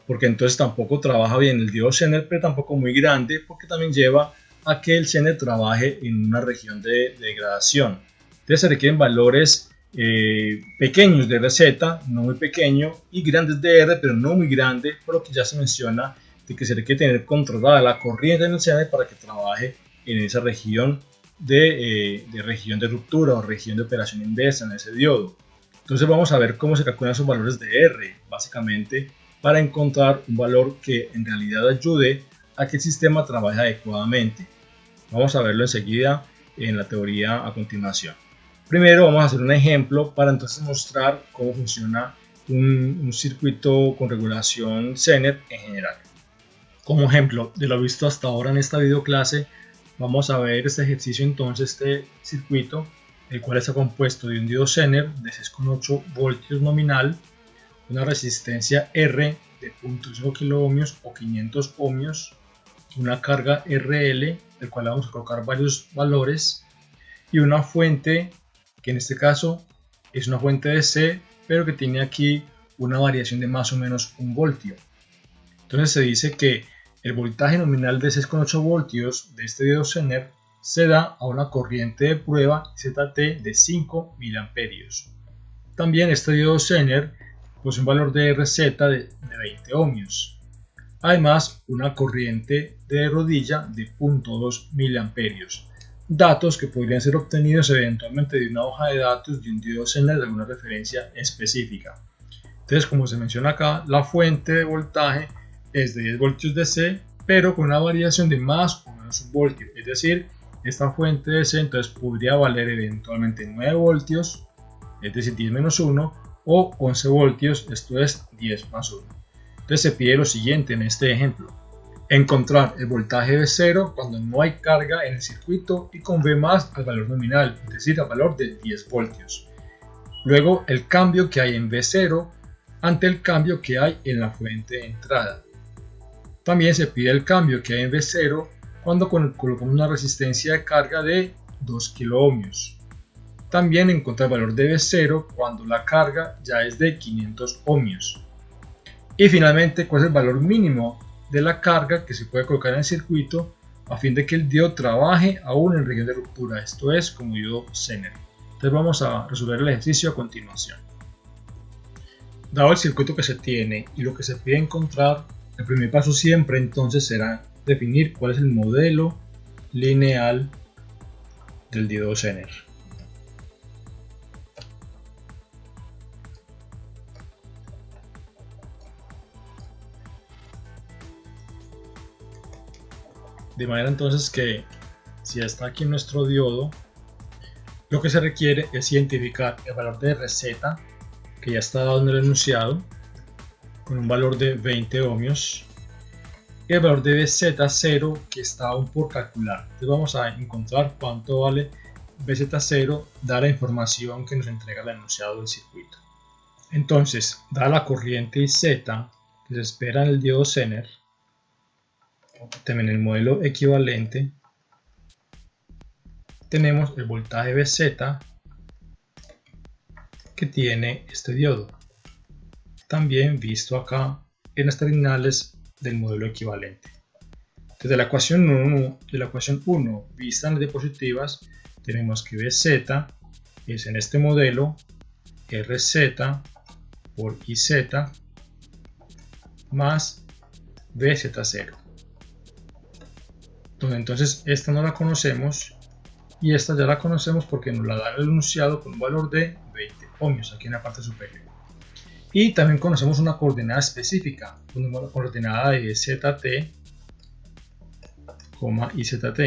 Speaker 1: porque entonces tampoco trabaja bien el diodo Zener, pero tampoco muy grande, porque también lleva a que el Zener trabaje en una región de degradación. Entonces se requieren valores pequeños de Rz, no muy pequeño, y grandes de R, pero no muy grande, por lo que ya se menciona de que se requiere tener controlada la corriente en el Zener para que trabaje en esa región de ruptura o región de operación inversa en ese diodo. Entonces vamos a ver cómo se calculan esos valores de R, básicamente para encontrar un valor que en realidad ayude a que el sistema trabaje adecuadamente. Vamos a verlo enseguida en la teoría a continuación. Primero vamos a hacer un ejemplo para entonces mostrar cómo funciona un circuito con regulación Zener en general. Como ejemplo de lo visto hasta ahora en esta videoclase, vamos a ver este ejercicio entonces, este circuito, el cual está compuesto de un diodo Zener de 6,8 voltios nominal, una resistencia R de 0.5 kiloohmios o 500 ohmios, una carga RL, del cual vamos a colocar varios valores, y una fuente que en este caso es una fuente DC, pero que tiene aquí una variación de más o menos 1 voltio. Entonces se dice que el voltaje nominal de 6,8 voltios de este diodo Zener se da a una corriente de prueba ZT de 5 mA. También este diodo Zener posee un valor de RZ de 20 ohmios. Además, una corriente de rodilla de 0.2 mA. Datos que podrían ser obtenidos eventualmente de una hoja de datos de un diodo Zener de alguna referencia específica. Entonces, como se menciona acá, la fuente de voltaje es de 10 voltios DC, pero con una variación de más o menos 1 voltio. Es decir, esta fuente DC entonces podría valer eventualmente 9 voltios, es decir, 10 menos 1, o 11 voltios, esto es 10 más 1. Entonces se pide lo siguiente en este ejemplo: encontrar el voltaje de 0 cuando no hay carga en el circuito y con V más al valor nominal, es decir, al valor de 10 voltios. Luego el cambio que hay en V0 ante el cambio que hay en la fuente de entrada. También se pide el cambio que hay en V0 cuando colocamos una resistencia de carga de 2 kiloohmios. También encontrar el valor de V0 cuando la carga ya es de 500 ohmios. Y finalmente, cuál es el valor mínimo de la carga que se puede colocar en el circuito a fin de que el diodo trabaje aún en región de ruptura, esto es como diodo Zener. Entonces vamos a resolver el ejercicio a continuación. Dado el circuito que se tiene y lo que se pide encontrar, el primer paso siempre entonces será definir cuál es el modelo lineal del diodo Zener. De manera entonces que si está aquí nuestro diodo, lo que se requiere es identificar el valor de RZ, que ya está dado en el enunciado, con un valor de 20 ohmios, y el valor de BZ0 que está aún por calcular. Entonces vamos a encontrar cuánto vale BZ0 dada la información que nos entrega el enunciado del circuito. Entonces, dada la corriente IZ que se espera en el diodo Zener, también el modelo equivalente, tenemos el voltaje BZ que tiene este diodo, también visto acá en las terminales del modelo equivalente. Desde la ecuación 1 vista en las diapositivas, tenemos que BZ es en este modelo RZ por IZ más BZ0. Entonces esta no la conocemos y esta ya la conocemos porque nos la da el enunciado con un valor de 20 ohmios aquí en la parte superior. Y también conocemos una coordenada específica, una coordenada de ZT, IZT.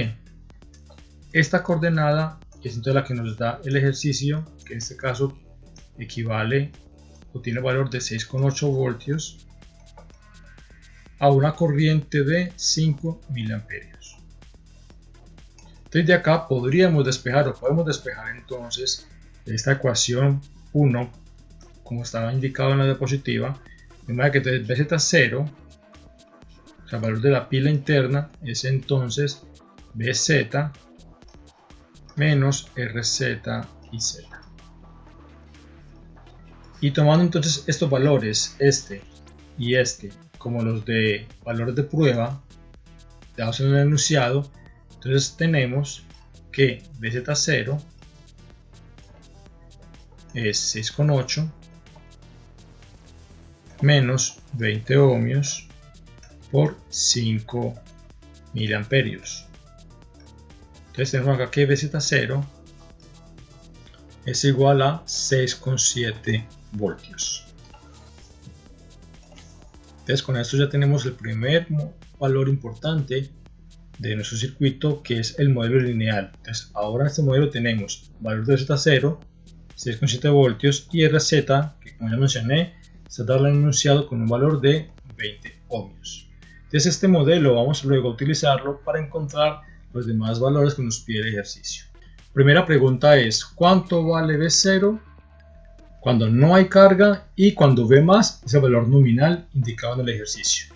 Speaker 1: Esta coordenada es entonces la que nos da el ejercicio, que en este caso equivale o tiene valor de 6,8 voltios a una corriente de 5 mA. Desde acá podemos despejar entonces esta ecuación 1 como estaba indicado en la diapositiva, de manera que BZ0, o sea, el valor de la pila interna, es entonces BZ menos RZ y Z. Y tomando entonces estos valores, este y este, como los de valores de prueba dados en el enunciado, entonces tenemos que BZ0 es 6,8 menos 20 ohmios por 5 miliamperios. Entonces tenemos acá que BZ0 es igual a 6,7 voltios. Entonces con esto ya tenemos el primer valor importante de nuestro circuito, que es el modelo lineal. Entonces ahora en este modelo tenemos valor de Z0, 6,7 voltios, y RZ, que como ya mencioné, está dado el enunciado con un valor de 20 ohmios. Entonces este modelo vamos luego a utilizarlo para encontrar los demás valores que nos pide el ejercicio. Primera pregunta es: ¿cuánto vale V0 cuando no hay carga y cuando V más es el valor nominal indicado en el ejercicio?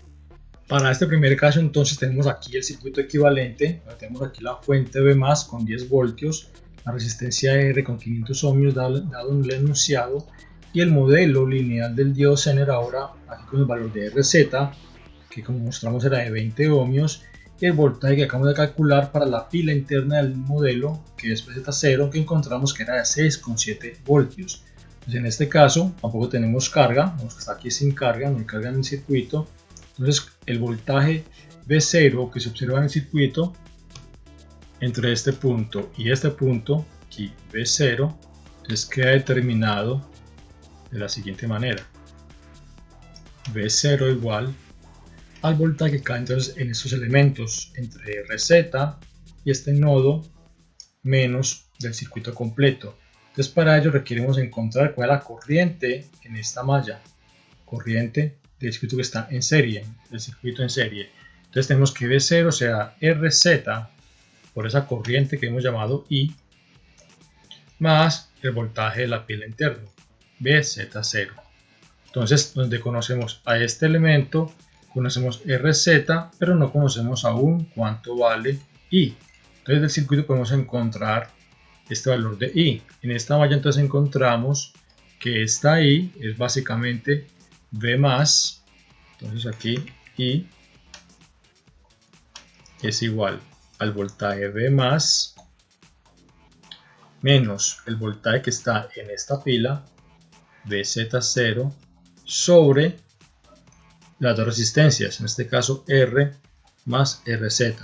Speaker 1: Para este primer caso entonces tenemos aquí el circuito equivalente. Tenemos aquí la fuente V más con 10 voltios, la resistencia R con 500 ohmios dado en el enunciado, y el modelo lineal del diodo Zener ahora aquí con el valor de RZ, que como mostramos era de 20 ohmios, y el voltaje que acabamos de calcular para la pila interna del modelo, que es Z0, que encontramos que era de 6,7 voltios. Entonces en este caso tampoco tenemos carga, vemos que está aquí sin carga, no hay carga en el circuito. Entonces el voltaje V0 que se observa en el circuito entre este punto y este punto, aquí V0, entonces queda determinado de la siguiente manera: V0 igual al voltaje que cae entonces en estos elementos entre RZ y este nodo menos del circuito completo. Entonces para ello requerimos encontrar cuál es la corriente en esta malla, corriente del circuito que está en serie, del circuito en serie. Entonces tenemos que V0 sea RZ por esa corriente que hemos llamado I, más el voltaje de la pila interna, VZ0. Entonces donde conocemos a este elemento, conocemos RZ, pero no conocemos aún cuánto vale I. Entonces del circuito podemos encontrar este valor de I. En esta malla entonces encontramos que esta I es básicamente V más, entonces aquí I es igual al voltaje V más menos el voltaje que está en esta pila, VZ0, sobre las dos resistencias, en este caso R más RZ.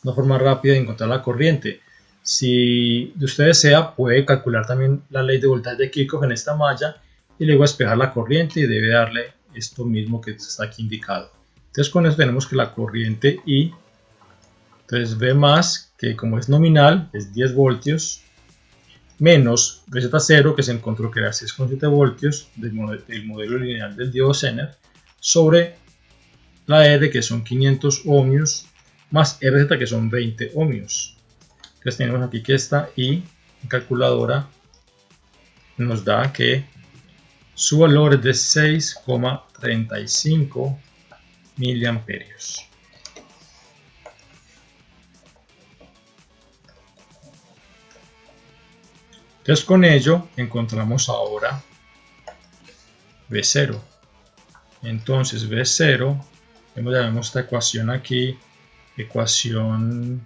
Speaker 1: Una forma rápida de encontrar la corriente. Si usted desea, puede calcular también la ley de voltaje de Kirchhoff en esta malla y luego despejar la corriente, y debe darle esto mismo que está aquí indicado. Entonces con eso tenemos que la corriente I, entonces V más, que como es nominal es 10 voltios, menos VZ0, que se encontró que era 6,7 voltios del modelo lineal del diodo Zener, sobre la R, que son 500 ohmios, más RZ, que son 20 ohmios. Entonces tenemos aquí que esta I en calculadora nos da que su valor es de 6,35 miliamperios. Entonces con ello encontramos ahora V0. Entonces V0, ya vemos esta ecuación aquí, ecuación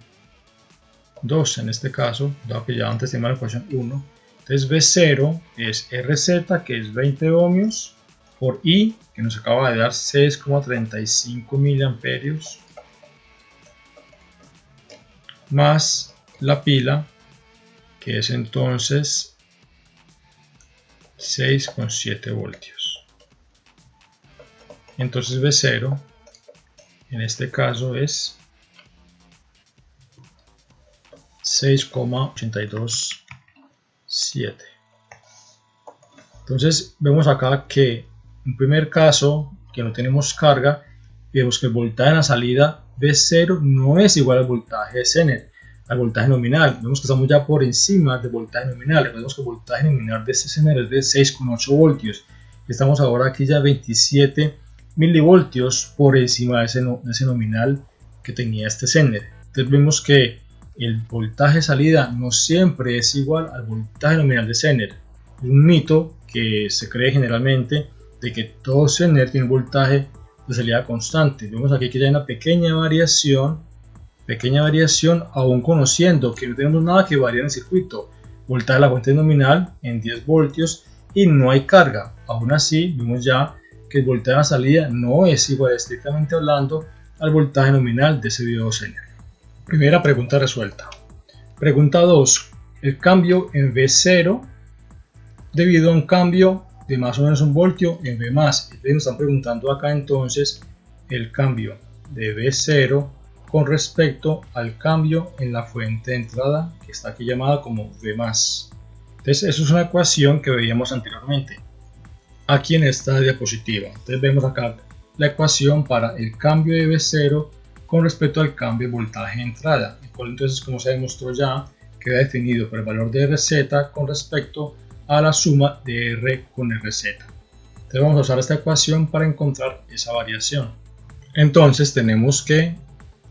Speaker 1: 2 en este caso, dado que ya antes teníamos la ecuación 1. Entonces V0 es RZ, que es 20 ohmios, por I, que nos acaba de dar 6,35 miliamperios, más la pila, que es entonces 6,7 voltios. Entonces V0 en este caso es 6,827. Entonces vemos acá que en primer caso que no tenemos carga, vemos que el voltaje en la salida V0 no es igual al voltaje de Zener, al voltaje nominal. Vemos que estamos ya por encima del voltaje nominal. Vemos que el voltaje nominal de este Zener es de 6,8 voltios. Estamos ahora aquí ya 27 milivoltios por encima de ese nominal que tenía este Zener. Entonces vemos que el voltaje de salida no siempre es igual al voltaje nominal de Zener. Es un mito que se cree generalmente de que todo Zener tiene un voltaje de salida constante. Vemos aquí que ya hay una pequeña variación aún conociendo que no tenemos nada que variar en el circuito. Voltaje de la fuente nominal en 10 voltios y no hay carga. Aún así vemos ya que el voltaje de la salida no es igual, estrictamente hablando, al voltaje nominal de ese diodo Zener. Primera pregunta resuelta. Pregunta 2. el cambio en V0 debido a un cambio de más o menos 1 voltio en V+. Entonces nos están preguntando acá entonces el cambio de V0 con respecto al cambio en la fuente de entrada, que está aquí llamada como V+. Entonces eso es una ecuación que veíamos anteriormente aquí en esta diapositiva. Entonces vemos acá la ecuación para el cambio de V0 con respecto al cambio de voltaje de entrada, el cual entonces, como se demostró ya, queda definido por el valor de Rz con respecto a la suma de R con Rz. Entonces vamos a usar esta ecuación para encontrar esa variación. Entonces tenemos que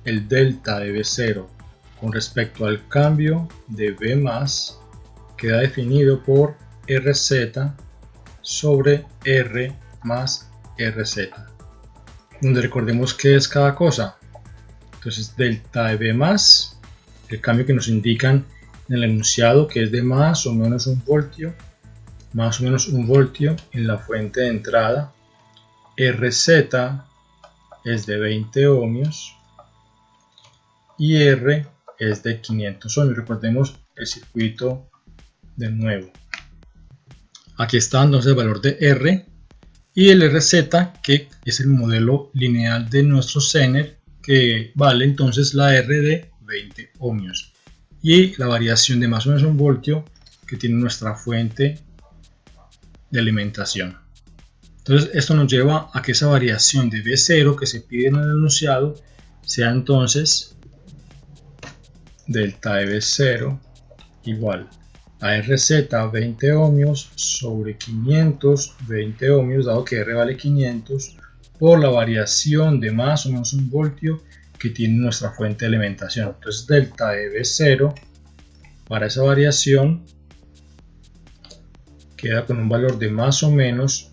Speaker 1: el delta de V0 con respecto al cambio de V+ queda definido por Rz sobre R más Rz, donde recordemos qué es cada cosa. Entonces delta de V+, el cambio que nos indican en el enunciado, que es de más o menos 1 voltio, más o menos 1 voltio en la fuente de entrada. Rz es de 20 ohmios y R es de 500 ohmios. Recordemos el circuito de nuevo. Aquí está entonces el valor de R y el Rz, que es el modelo lineal de nuestro Zener, que vale entonces la R de 20 ohmios y la variación de más o menos 1 voltio que tiene nuestra fuente de alimentación. Entonces esto nos lleva a que esa variación de V0 que se pide en el enunciado sea entonces delta de V0 igual a Rz 20 ohmios sobre 500 20 ohmios, dado que R vale 500, por la variación de más o menos 1 voltio que tiene nuestra fuente de alimentación. Entonces delta de V0 para esa variación queda con un valor de más o menos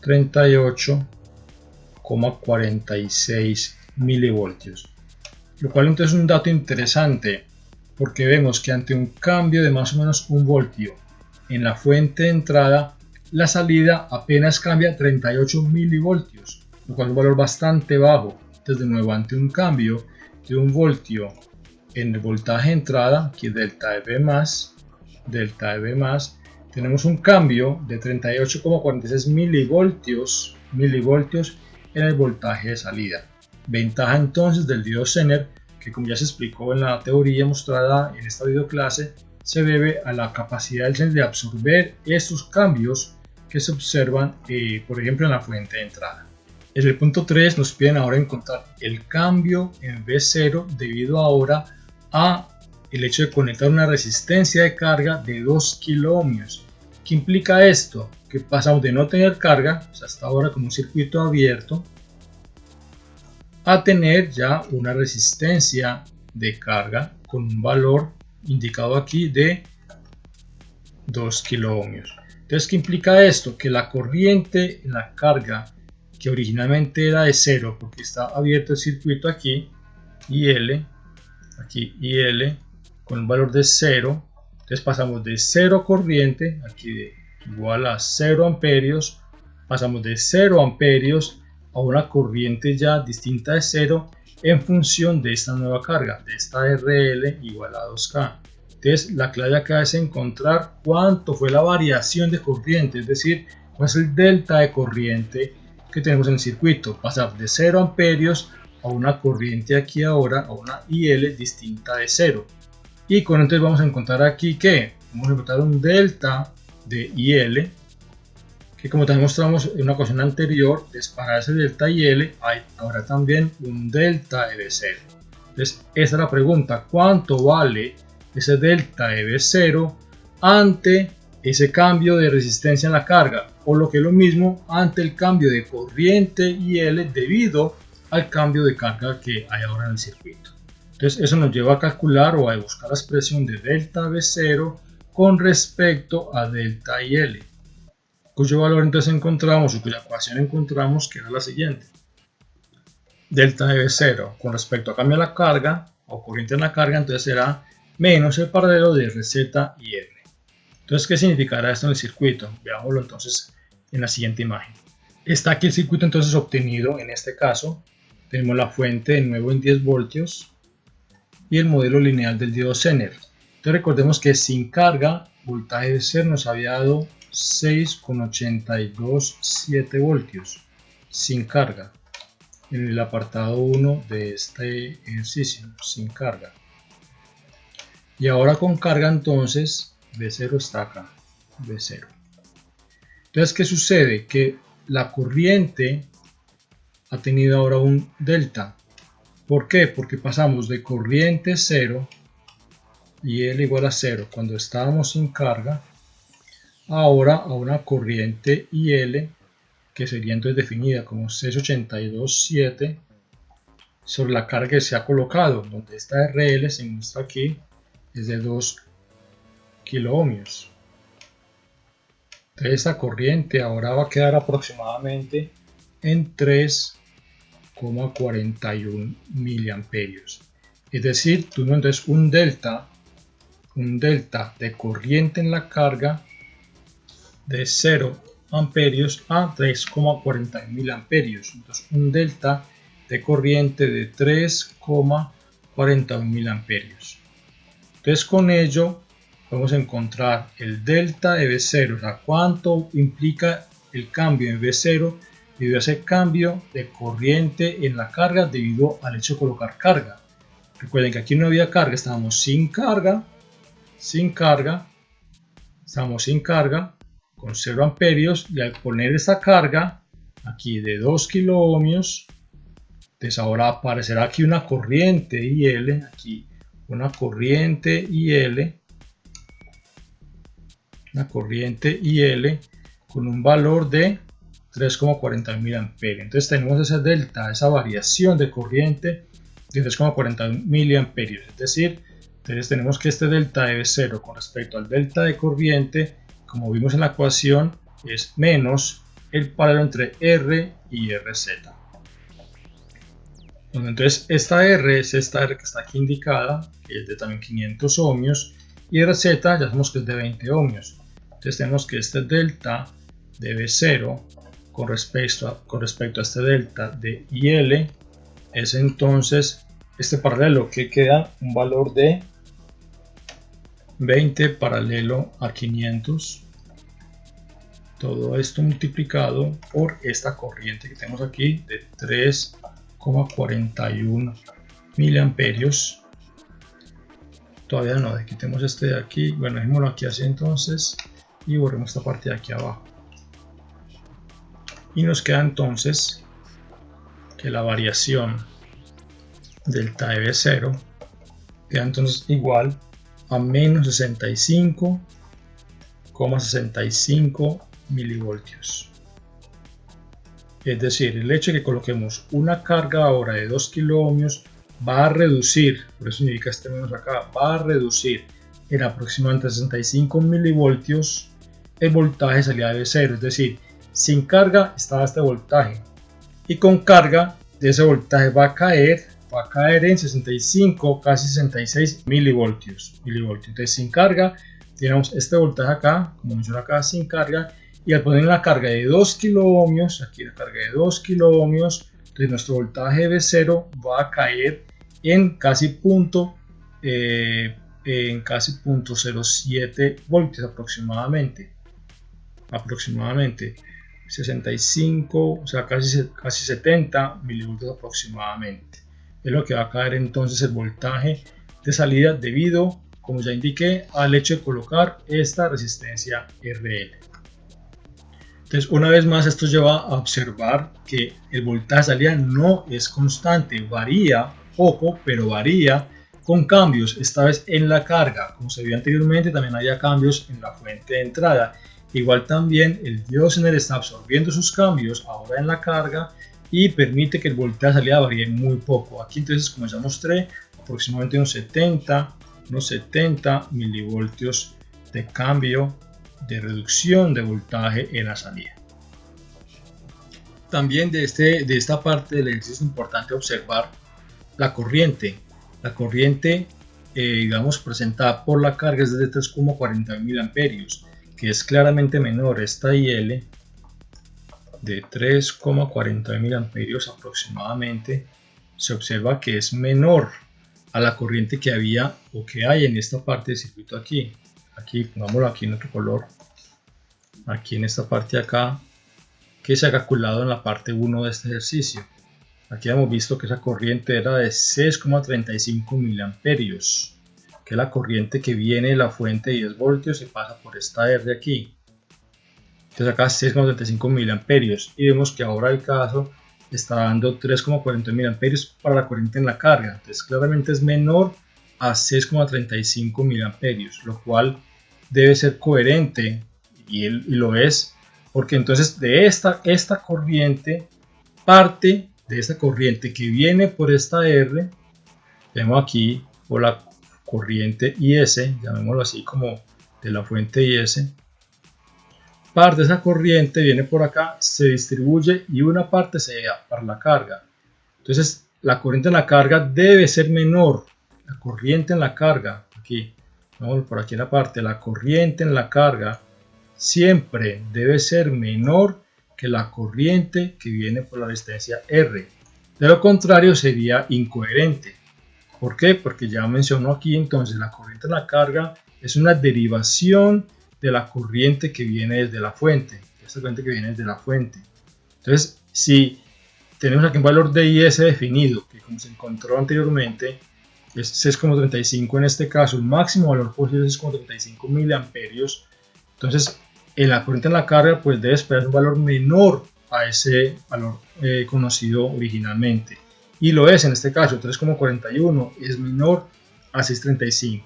Speaker 1: 38,46 milivoltios, lo cual entonces es un dato interesante, porque vemos que ante un cambio de más o menos 1 voltio en la fuente de entrada, la salida apenas cambia 38 milivoltios, lo cual es un valor bastante bajo. Entonces de nuevo, ante un cambio de 1 voltio en el voltaje de entrada, aquí delta de V+, tenemos un cambio de 38,46 milivoltios en el voltaje de salida. Ventaja entonces del diodo Zener, que como ya se explicó en la teoría mostrada en esta videoclase, se debe a la capacidad del Zener de absorber estos cambios que se observan, por ejemplo, en la fuente de entrada. En el punto 3 nos piden ahora encontrar el cambio en V0 debido ahora a el hecho de conectar una resistencia de carga de 2 kiloohmios. ¿Qué implica esto? Que pasamos de no tener carga, o sea, hasta ahora como un circuito abierto, a tener ya una resistencia de carga con un valor indicado aquí de 2 kiloohmios. Entonces, ¿qué implica esto? Que la corriente en la carga, que originalmente era de 0 porque está abierto el circuito aquí, IL, con un valor de 0, entonces pasamos de 0 corriente, aquí de igual a 0 amperios, pasamos de 0 amperios a una corriente ya distinta de 0 en función de esta nueva carga, de esta RL igual a 2K. Entonces la clave acá es encontrar cuánto fue la variación de corriente, es decir, cuál es el delta de corriente que tenemos en el circuito. Pasar de 0 amperios a una corriente aquí ahora, a una IL distinta de 0. Y con entonces vamos a encontrar aquí que vamos a encontrar un delta de IL, que como también mostramos en una ocasión anterior, para ese delta IL hay ahora también un delta de V0. Entonces esa es la pregunta: ¿cuánto vale ese delta de V0 ante ese cambio de resistencia en la carga? O lo que es lo mismo, ante el cambio de corriente IL debido al cambio de carga que hay ahora en el circuito. Entonces eso nos lleva a calcular o a buscar la expresión de delta V0 con respecto a delta IL, cuyo valor entonces encontramos, o cuya ecuación encontramos, que era la siguiente: delta de V0 con respecto a cambio de la carga o corriente en la carga, entonces será menos el paralelo de Rz y R. Entonces, ¿qué significará esto en el circuito? Veámoslo entonces en la siguiente imagen. Está aquí el circuito entonces obtenido. En este caso tenemos la fuente de nuevo en 10 voltios y el modelo lineal del diodo Zener. Entonces recordemos que sin carga, voltaje de ser nos había dado 6,827 voltios sin carga en el apartado 1 de este ejercicio, sin carga. Y ahora con carga, entonces V0 está acá, V0. Entonces, ¿qué sucede? Que la corriente ha tenido ahora un delta. ¿Por qué? Porque pasamos de corriente 0 y L igual a 0 cuando estábamos sin carga, ahora a una corriente IL que sería entonces definida como 6,827 sobre la carga que se ha colocado, donde esta RL se muestra aquí es de 2 kiloohmios. Entonces esta corriente ahora va a quedar aproximadamente en 3,41 miliamperios. Es decir, tuvimos entonces un delta de corriente en la carga de 0 amperios a 3,41 miliamperios. Entonces un delta de corriente de 3,41 miliamperios. Entonces con ello vamos a encontrar el delta de V0, o sea, cuánto implica el cambio en V0 debido a ese cambio de corriente en la carga debido al hecho de colocar carga. Recuerden que aquí no había carga, estábamos sin carga, con 0 amperios, y al poner esta carga aquí de 2 kiloohmios, entonces ahora aparecerá aquí una corriente IL, aquí una corriente IL con un valor de 3,41 miliamperios. Entonces tenemos ese delta, esa variación de corriente de 3,41 miliamperios. Es decir, entonces tenemos que este delta de V0 con respecto al delta de corriente, como vimos en la ecuación, es menos el paralelo entre R y RZ. Bueno, entonces esta R es esta R que está aquí indicada, que es de también 500 ohmios, y RZ ya sabemos que es de 20 ohmios. Entonces tenemos que este delta de V0 con respecto a este delta de IL es entonces este paralelo, que queda un valor de 20 paralelo a 500, todo esto multiplicado por esta corriente que tenemos aquí de 3,41 miliamperios. Todavía no, quitemos este de aquí, bueno, dejémoslo aquí así entonces y borremos esta parte de aquí abajo. Y nos queda entonces que la variación delta de V0 queda entonces igual a menos 65,65 milivoltios. Es decir, el hecho de que coloquemos una carga ahora de 2 kiloohmios va a reducir, por eso significa este menos acá, va a reducir en aproximadamente 65 milivoltios el voltaje de salida de V0. Es decir, sin carga estaba este voltaje y con carga de ese voltaje va a caer en 65, casi 66 milivoltios. Entonces sin carga tenemos este voltaje acá, como menciona acá, sin carga, y al poner la carga de 2 kiloohmios, aquí la carga de 2 kiloohmios, entonces nuestro voltaje V0 va a caer en casi punto 0,07 voltios aproximadamente 65, o sea, casi 70 milivoltios aproximadamente. Es lo que va a caer entonces el voltaje de salida debido, como ya indiqué, al hecho de colocar esta resistencia RL. Entonces, una vez más, esto lleva a observar que el voltaje de salida no es constante, varía poco, pero varía con cambios, esta vez en la carga. Como se vio anteriormente, también había cambios en la fuente de entrada. Igual también el diodo Zener está absorbiendo sus cambios ahora en la carga y permite que el voltaje de salida varíe muy poco. Aquí entonces, como ya mostré, aproximadamente unos 70 milivoltios de cambio, de reducción de voltaje en la salida. También de esta parte del ejercicio es importante observar la corriente. La corriente, digamos, presentada por la carga es de 3,41 miliamperios, que es claramente menor. Esta IL de 3,41 miliamperios aproximadamente se observa que es menor a la corriente que había o que hay en esta parte del circuito aquí. Aquí, pongámoslo aquí en otro color. Aquí en esta parte de acá, que se ha calculado en la parte 1 de este ejercicio. Aquí hemos visto que esa corriente era de 6,35 miliamperios, que es la corriente que viene de la fuente de 10 voltios y pasa por esta R aquí. Entonces acá 6,35 miliamperios y vemos que ahora el caso está dando 3,40 miliamperios para la corriente en la carga. Entonces claramente es menor a 6,35 miliamperios, lo cual debe ser coherente y lo es, porque entonces de esta corriente, parte de esta corriente que viene por esta R, vemos aquí por la corriente IS, llamémoslo así como de la fuente IS, parte de esa corriente viene por acá, se distribuye y una parte se da para la carga. Entonces la corriente en la carga debe ser menor, la corriente en la carga, aquí, vamos por aquí en la parte, la corriente en la carga siempre debe ser menor que la corriente que viene por la resistencia R. De lo contrario sería incoherente. ¿Por qué? Porque ya mencionó aquí entonces la corriente en la carga es una derivación de la corriente que viene desde la fuente. Esta corriente que viene desde la fuente. Entonces, si tenemos aquí un valor de IS definido, que como se encontró anteriormente, es 6,35 en este caso, el máximo valor posible es 6,35 miliamperios. Entonces, en la corriente en la carga pues debe esperar un valor menor a ese valor conocido originalmente. Y lo es en este caso, 3,41 es menor a 6,35.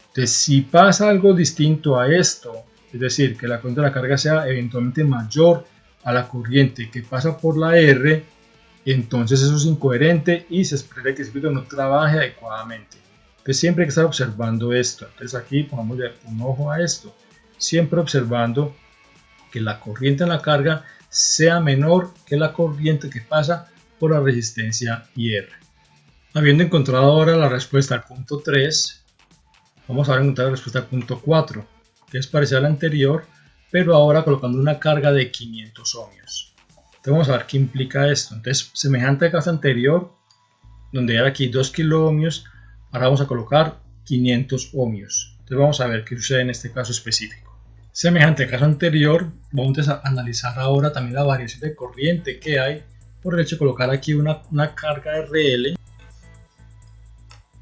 Speaker 1: Entonces, si pasa algo distinto a esto, es decir, que la corriente de la carga sea eventualmente mayor a la corriente que pasa por la R, entonces eso es incoherente y se espera que el circuito no trabaje adecuadamente. Entonces siempre hay que estar observando esto. Entonces aquí pongamos un ojo a esto, siempre observando que la corriente en la carga sea menor que la corriente que pasa por la resistencia IR. Habiendo encontrado ahora la respuesta al punto 3, vamos a encontrar la respuesta al punto 4, que es parecida a la anterior, pero ahora colocando una carga de 500 ohmios. Entonces vamos a ver qué implica esto. Entonces, semejante al caso anterior, donde era aquí 2 kilo ohmios, ahora vamos a colocar 500 ohmios. Entonces vamos a ver qué sucede en este caso específico. Semejante al caso anterior, vamos a analizar ahora también la variación de corriente que hay por el hecho de colocar aquí una carga RL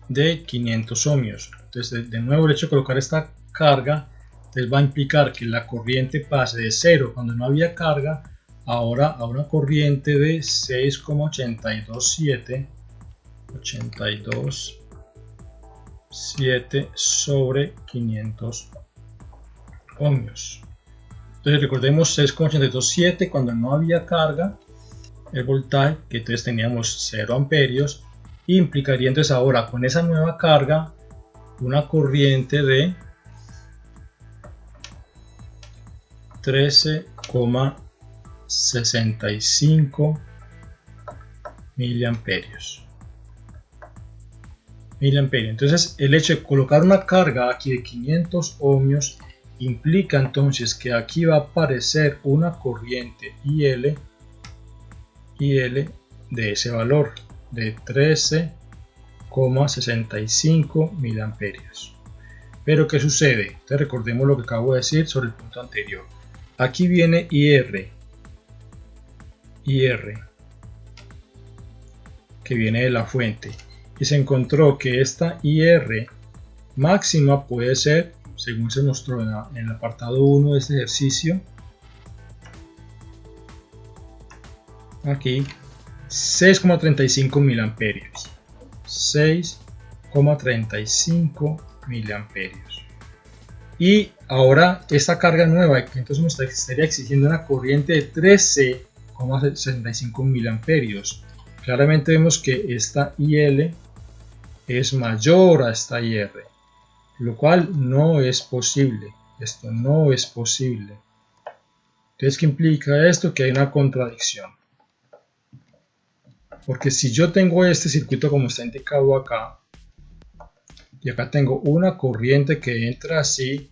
Speaker 1: de 500 ohmios. Entonces de nuevo el hecho de colocar esta carga va a implicar que la corriente pase de 0 cuando no había carga ahora a una corriente de 6,827 sobre 500 ohmios. Entonces recordemos 6,827 cuando no había carga, el voltaje, que entonces teníamos 0 amperios, y implicaría entonces ahora con esa nueva carga una corriente de 13,65 miliamperios. Entonces el hecho de colocar una carga aquí de 500 ohmios implica entonces que aquí va a aparecer una corriente IL de ese valor de 13,65 miliamperios. Pero ¿qué sucede? Entonces recordemos lo que acabo de decir sobre el punto anterior. Aquí viene IR que viene de la fuente y se encontró que esta IR máxima puede ser, según se mostró en el apartado 1 de este ejercicio, aquí 6,35 miliamperios. 6,35 miliamperios. Y ahora esta carga nueva, que entonces nos estaría exigiendo una corriente de 13,65 miliamperios. Claramente vemos que esta IL es mayor a esta IR, lo cual no es posible. Esto no es posible. Entonces, ¿qué implica esto? Que hay una contradicción. Porque si yo tengo este circuito como está indicado acá, y acá tengo una corriente que entra así,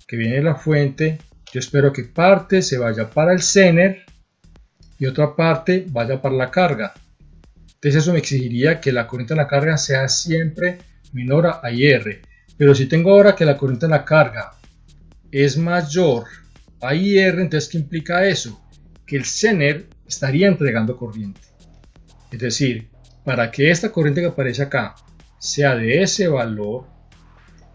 Speaker 1: que viene de la fuente, yo espero que parte se vaya para el zener y otra parte vaya para la carga. Entonces eso me exigiría que la corriente en la carga sea siempre menor a IR. Pero si tengo ahora que la corriente en la carga es mayor a IR, entonces ¿qué implica eso? Que el Zener estaría entregando corriente. Es decir, para que esta corriente que aparece acá sea de ese valor,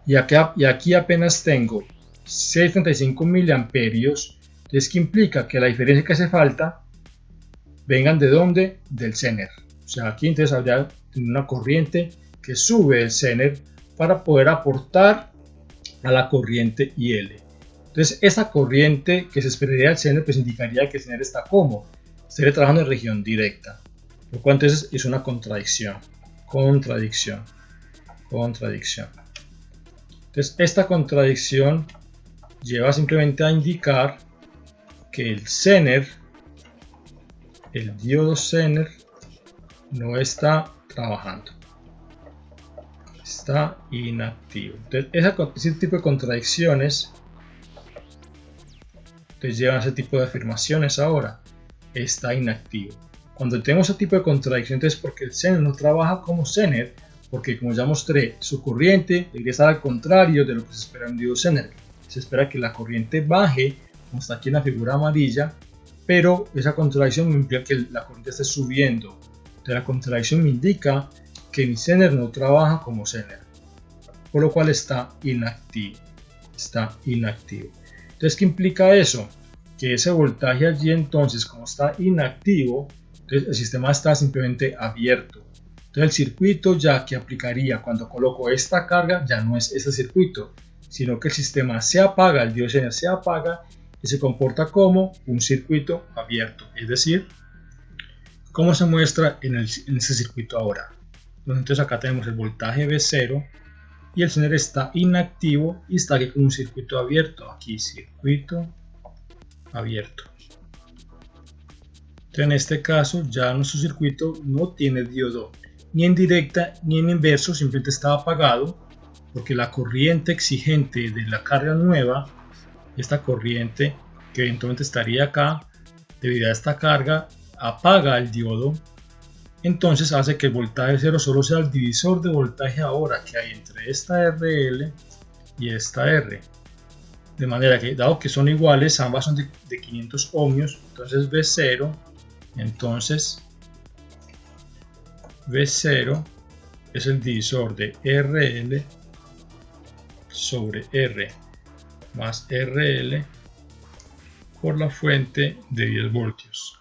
Speaker 1: y aquí apenas tengo 635 miliamperios, entonces ¿qué implica? Que la diferencia que hace falta vengan de ¿dónde? Del Zener. O sea, aquí entonces habría una corriente que sube el Zener para poder aportar a la corriente IL. Entonces esta corriente que se esperaría del Zener pues indicaría que el Zener está como, estaría trabajando en región directa, lo cual entonces es una contradicción. Entonces esta contradicción lleva simplemente a indicar que el Zener, el diodo Zener, no está trabajando, está inactivo. Entonces ese tipo de contradicciones entonces llevan a ese tipo de afirmaciones. Ahora está inactivo. Cuando tenemos ese tipo de contradicciones es porque el Zener no trabaja como Zener, porque como ya mostré, su corriente debería estar al contrario de lo que se espera en un diodo Zener. Se espera que la corriente baje, como está aquí en la figura amarilla, pero esa contradicción me implica que la corriente esté subiendo. Entonces la contradicción me indica que mi Zener no trabaja como Zener, por lo cual está inactivo. Entonces, ¿qué implica eso? Que ese voltaje allí, entonces, como está inactivo, entonces el sistema está simplemente abierto. Entonces el circuito ya que aplicaría cuando coloco esta carga ya no es ese circuito, sino que el sistema se apaga, el diodo Zener se apaga y se comporta como un circuito abierto. Es decir, ¿cómo se muestra en ese circuito ahora? Entonces acá tenemos el voltaje V0 y el Zener está inactivo y está aquí con un circuito abierto. Aquí circuito abierto. Entonces en este caso ya nuestro circuito no tiene diodo ni en directa ni en inverso, simplemente está apagado porque la corriente exigente de la carga nueva, esta corriente que eventualmente estaría acá debido a esta carga, apaga el diodo. Entonces hace que el voltaje 0 solo sea el divisor de voltaje ahora que hay entre esta RL y esta R. De manera que, dado que son iguales, ambas son de 500 ohmios, entonces V0 es el divisor de RL sobre R más RL por la fuente de 10 voltios.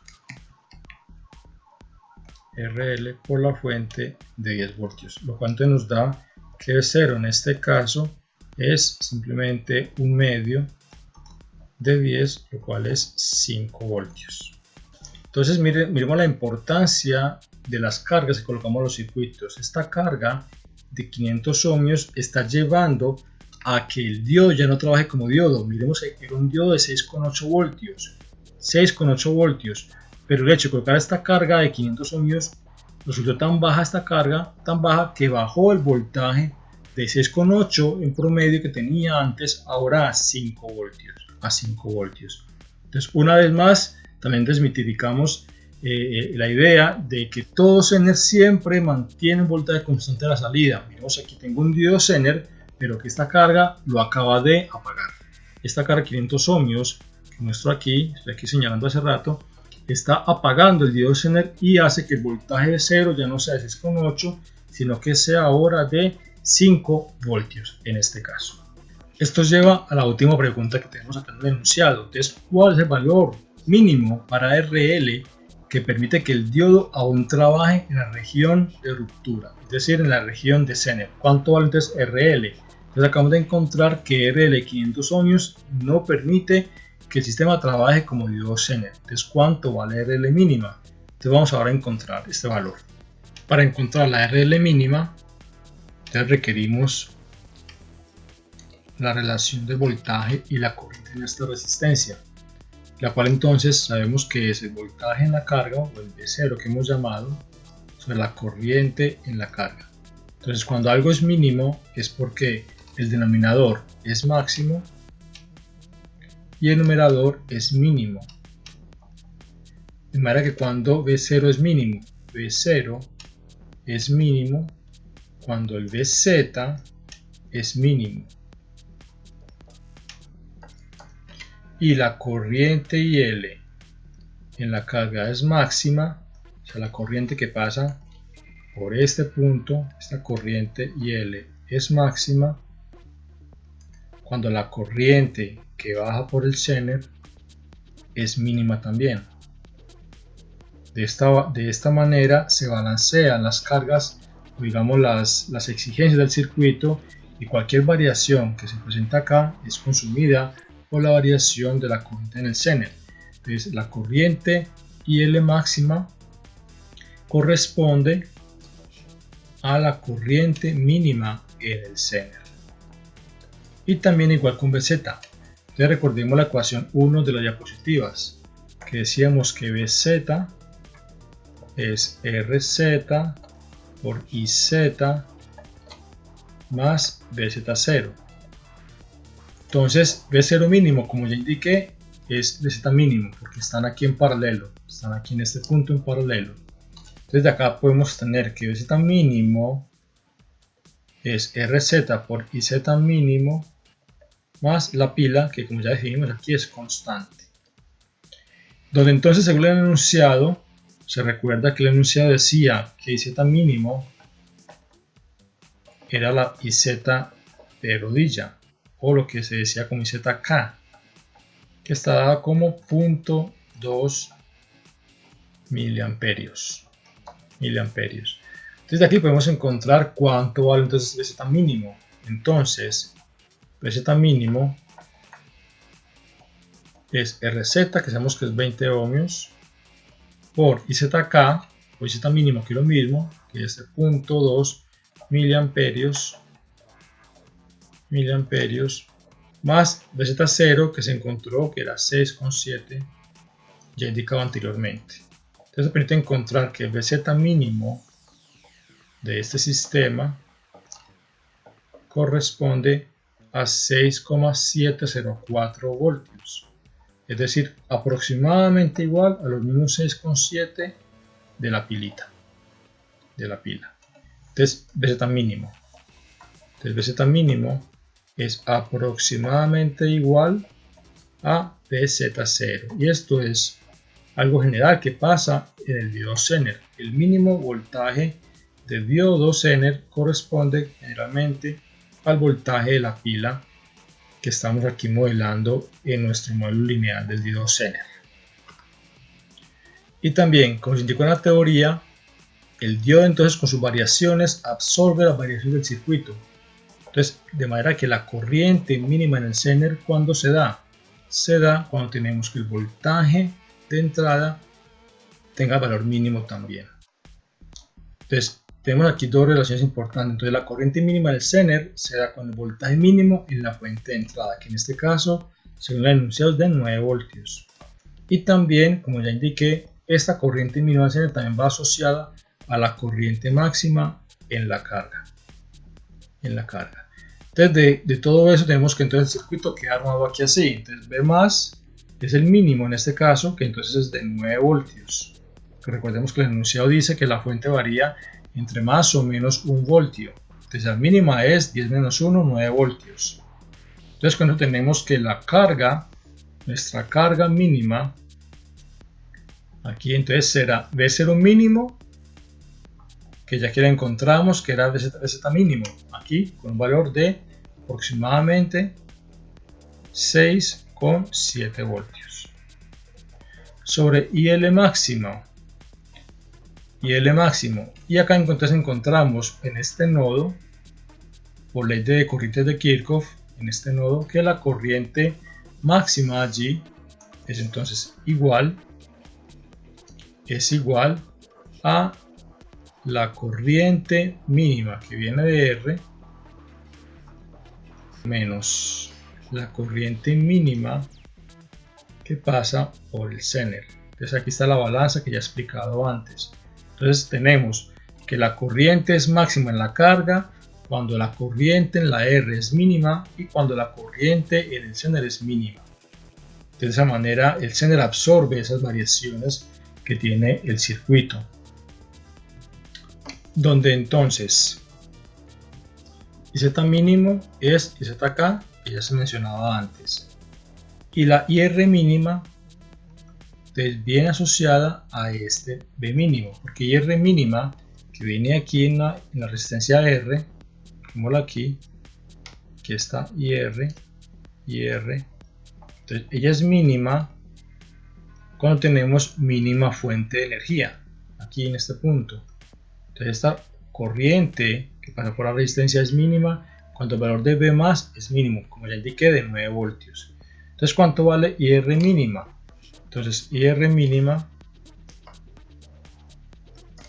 Speaker 1: RL por la fuente de 10 voltios, lo cual nos da que V0 en este caso es simplemente un medio de 10, lo cual es 5 voltios. Entonces miremos la importancia de las cargas que colocamos en los circuitos. Esta carga de 500 ohmios está llevando a que el diodo ya no trabaje como diodo. Miremos que era un diodo de 6,8 voltios, pero el hecho de colocar esta carga de 500 ohmios resultó tan baja esta carga, tan baja que bajó el voltaje de 6,8 en promedio que tenía antes, ahora a 5 voltios. Entonces una vez más también desmitificamos la idea de que todo Zener siempre mantiene un voltaje constante a la salida. Miremos, aquí tengo un diodo Zener, pero que esta carga lo acaba de apagar. Esta carga 500 ohmios que muestro aquí, estoy aquí señalando hace rato, está apagando el diodo Zener y hace que el voltaje de 0 ya no sea de 6,8, sino que sea ahora de 5 voltios en este caso. Esto lleva a la última pregunta que tenemos acá en el enunciado. Entonces, ¿cuál es el valor mínimo para RL que permite que el diodo aún trabaje en la región de ruptura, es decir, en la región de Zener? ¿Cuánto vale entonces RL? Entonces acabamos de encontrar que RL 500 ohmios no permite que el sistema trabaje como diodo Zener. Entonces, ¿cuánto vale RL mínima? Entonces vamos ahora a encontrar este valor. Para encontrar la RL mínima, ya requerimos la relación de voltaje y la corriente en esta resistencia, la cual entonces sabemos que es el voltaje en la carga, o el V0 que hemos llamado, sobre la corriente en la carga. Entonces cuando algo es mínimo es porque el denominador es máximo y el numerador es mínimo. De manera que cuando V0 es mínimo, V0 es mínimo cuando el Vz es mínimo y la corriente IL en la carga es máxima, o sea, la corriente que pasa por este punto, esta corriente IL es máxima cuando la corriente que baja por el Zener es mínima también. De esta manera se balancean las cargas, digamos las exigencias del circuito, y cualquier variación que se presenta acá es consumida por la variación de la corriente en el Zener. Entonces la corriente IL máxima corresponde a la corriente mínima en el Zener. Y también igual con Vz. Entonces recordemos la ecuación 1 de las diapositivas, que decíamos que Vz es Rz por Iz más Vz0. Entonces V0 mínimo, como ya indiqué, es Vz mínimo porque están aquí en paralelo, están aquí en este punto en paralelo. Entonces de acá podemos tener que Vz mínimo es Rz por Iz mínimo más la pila, que como ya definimos aquí es constante. Donde entonces, según el enunciado, se recuerda que el enunciado decía que Iz mínimo era la Iz de rodilla, o lo que se decía como Izk, que está dada como 0.2 miliamperios. Entonces de aquí podemos encontrar cuánto vale entonces Vz mínimo. Entonces Vz mínimo es Rz, que sabemos que es 20 ohmios, por Izk, o Iz mínimo, que es lo mismo, que es de 0.2 miliamperios, más Vz0, que se encontró que era 6,7, ya indicado anteriormente. Entonces permite encontrar que el Vz mínimo de este sistema corresponde a 6,704 voltios, es decir, aproximadamente igual a los mismos 6,7 de la pilita, Entonces Vz mínimo es aproximadamente igual a Vz0, y esto es algo general que pasa en el diodo Zener. El mínimo voltaje del diodo Zener corresponde generalmente al voltaje de la pila que estamos aquí modelando en nuestro modelo lineal del diodo Zener. Y también, como se indicó en la teoría, el diodo entonces con sus variaciones absorbe las variaciones del circuito. Entonces, de manera que la corriente mínima en el Zener, ¿cuándo se da? Se da cuando tenemos que el voltaje de entrada tenga valor mínimo también. Entonces, tenemos aquí dos relaciones importantes. Entonces, la corriente mínima del Zener se da con el voltaje mínimo en la fuente de entrada, que en este caso, según el enunciado, es de 9 voltios. Y también, como ya indiqué, esta corriente mínima del Zener también va asociada a la corriente máxima en la carga. Entonces, de todo eso tenemos que entonces el circuito queda armado aquí así. Entonces, B más es el mínimo en este caso, que entonces es de 9 voltios. Que recordemos que el enunciado dice que la fuente varía entre más o menos 1 voltio. Entonces la mínima es 10 menos 1, 9 voltios. Entonces cuando tenemos que la carga, nuestra carga mínima, aquí entonces será V0 mínimo, que ya aquí la encontramos, que era Vz mínimo, aquí con un valor de aproximadamente 6,7 voltios. Sobre IL máximo, y acá entonces encontramos en este nodo, por ley de corrientes de Kirchhoff, en este nodo, que la corriente máxima allí es entonces igual a la corriente mínima que viene de R menos la corriente mínima que pasa por el Zener. Entonces aquí está la balanza que ya he explicado antes. Entonces tenemos que la corriente es máxima en la carga cuando la corriente en la R es mínima y cuando la corriente en el Zener es mínima. De esa manera el Zener absorbe esas variaciones que tiene el circuito. donde entonces IZ mínimo es IZK, que ya se mencionaba antes, y la IR mínima entonces viene asociada a este B mínimo, porque IR mínima que viene aquí en la resistencia R, pongámosla aquí está IR, entonces ella es mínima cuando tenemos mínima fuente de energía, aquí en este punto. Entonces esta corriente que pasa por la resistencia es mínima cuando el valor de B más es mínimo, como ya indiqué, de 9 voltios. Entonces, ¿cuánto vale IR mínima? Entonces, IR mínima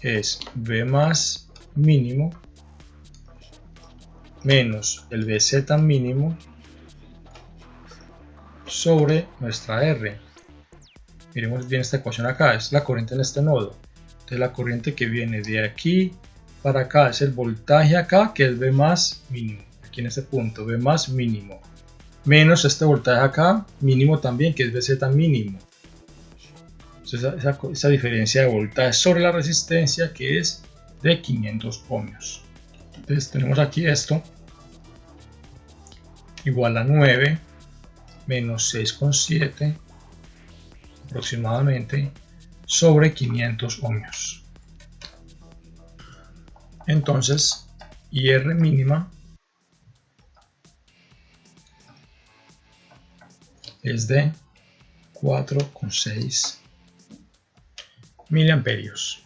Speaker 1: es B más mínimo menos el BZ mínimo sobre nuestra R. Miremos bien esta ecuación acá, es la corriente en este nodo. Entonces la corriente que viene de aquí para acá es el voltaje acá, que es B más mínimo, aquí en este punto, B más mínimo, menos este voltaje acá, mínimo también, que es BZ mínimo. Entonces esa diferencia de voltaje sobre la resistencia, que es de 500 ohmios. Entonces tenemos aquí esto igual a 9 menos 6,7 aproximadamente sobre 500 ohmios. Entonces IR mínima es de 4,6 miliamperios.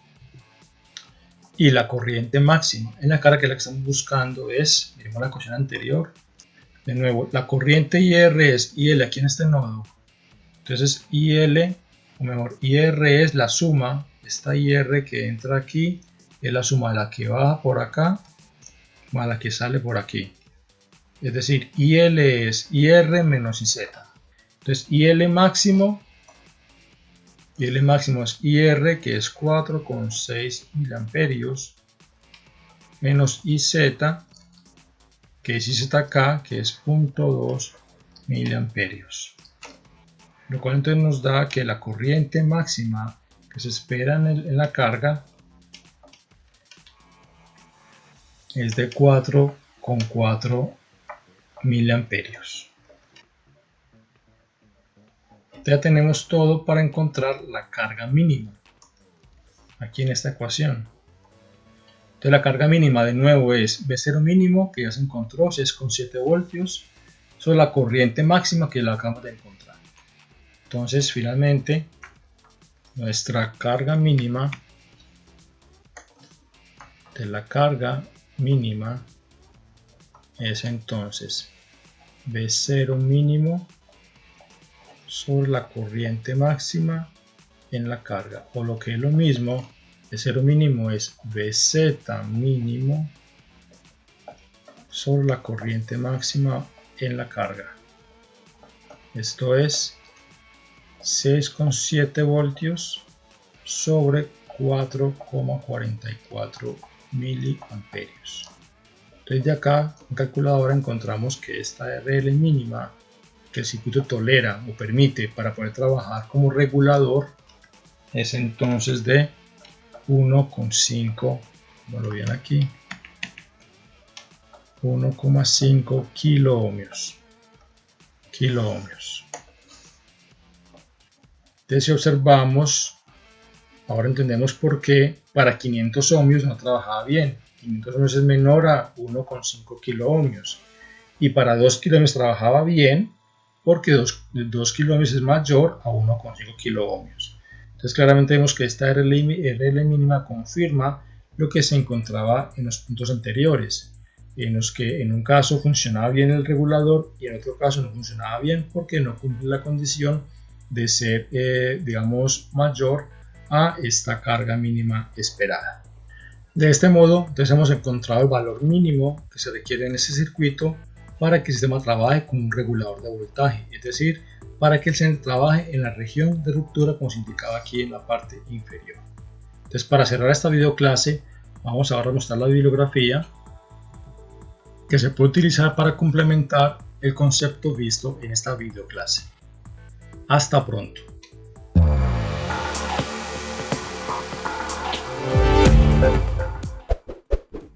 Speaker 1: Y la corriente máxima en la carga, que la que estamos buscando es, miremos la ecuación anterior, de nuevo, la corriente IR es IL aquí en este nodo. Entonces IL, o mejor, IR es la suma, esta IR que entra aquí, es la suma de la que baja por acá, más la que sale por aquí. Es decir, IL es IR menos IZ. Entonces IL máximo es IR, que es 4,6 miliamperios, menos IZ, que es IZK, que es 0,2 miliamperios. Lo cual entonces nos da que la corriente máxima que se espera en la carga es de 4,4 miliamperios. Ya tenemos todo para encontrar la carga mínima aquí en esta ecuación. Entonces la carga mínima de nuevo es V0 mínimo, que ya se encontró, 6,7 voltios, sobre la corriente máxima, que la acabamos de encontrar. Entonces finalmente nuestra carga mínima de la carga mínima es entonces V0 mínimo sobre la corriente máxima en la carga, o lo que es lo mismo, V0 mínimo es VZ mínimo sobre la corriente máxima en la carga. Esto es 6,7 voltios sobre 4,44 miliamperios. Entonces de acá en calculadora encontramos que esta RL mínima que el circuito tolera o permite para poder trabajar como regulador es entonces de 1,5, como lo ven aquí, 1,5 kilo ohmios. Entonces si observamos, ahora entendemos por qué para 500 ohmios no trabajaba bien. 500 ohmios es menor a 1,5 kilo ohmios, y para 2 kilo ohmios trabajaba bien porque 2 kilo ohmios es mayor a 1,5 kilo ohmios. Entonces claramente vemos que esta RL mínima confirma lo que se encontraba en los puntos anteriores, en los que en un caso funcionaba bien el regulador y en otro caso no funcionaba bien porque no cumple la condición de ser digamos mayor a esta carga mínima esperada. De este modo entonces hemos encontrado el valor mínimo que se requiere en ese circuito para que el sistema trabaje como un regulador de voltaje, es decir, para que el sistema trabaje en la región de ruptura como se indicaba aquí en la parte inferior. Entonces para cerrar esta videoclase vamos ahora a mostrar la bibliografía que se puede utilizar para complementar el concepto visto en esta videoclase. Hasta pronto.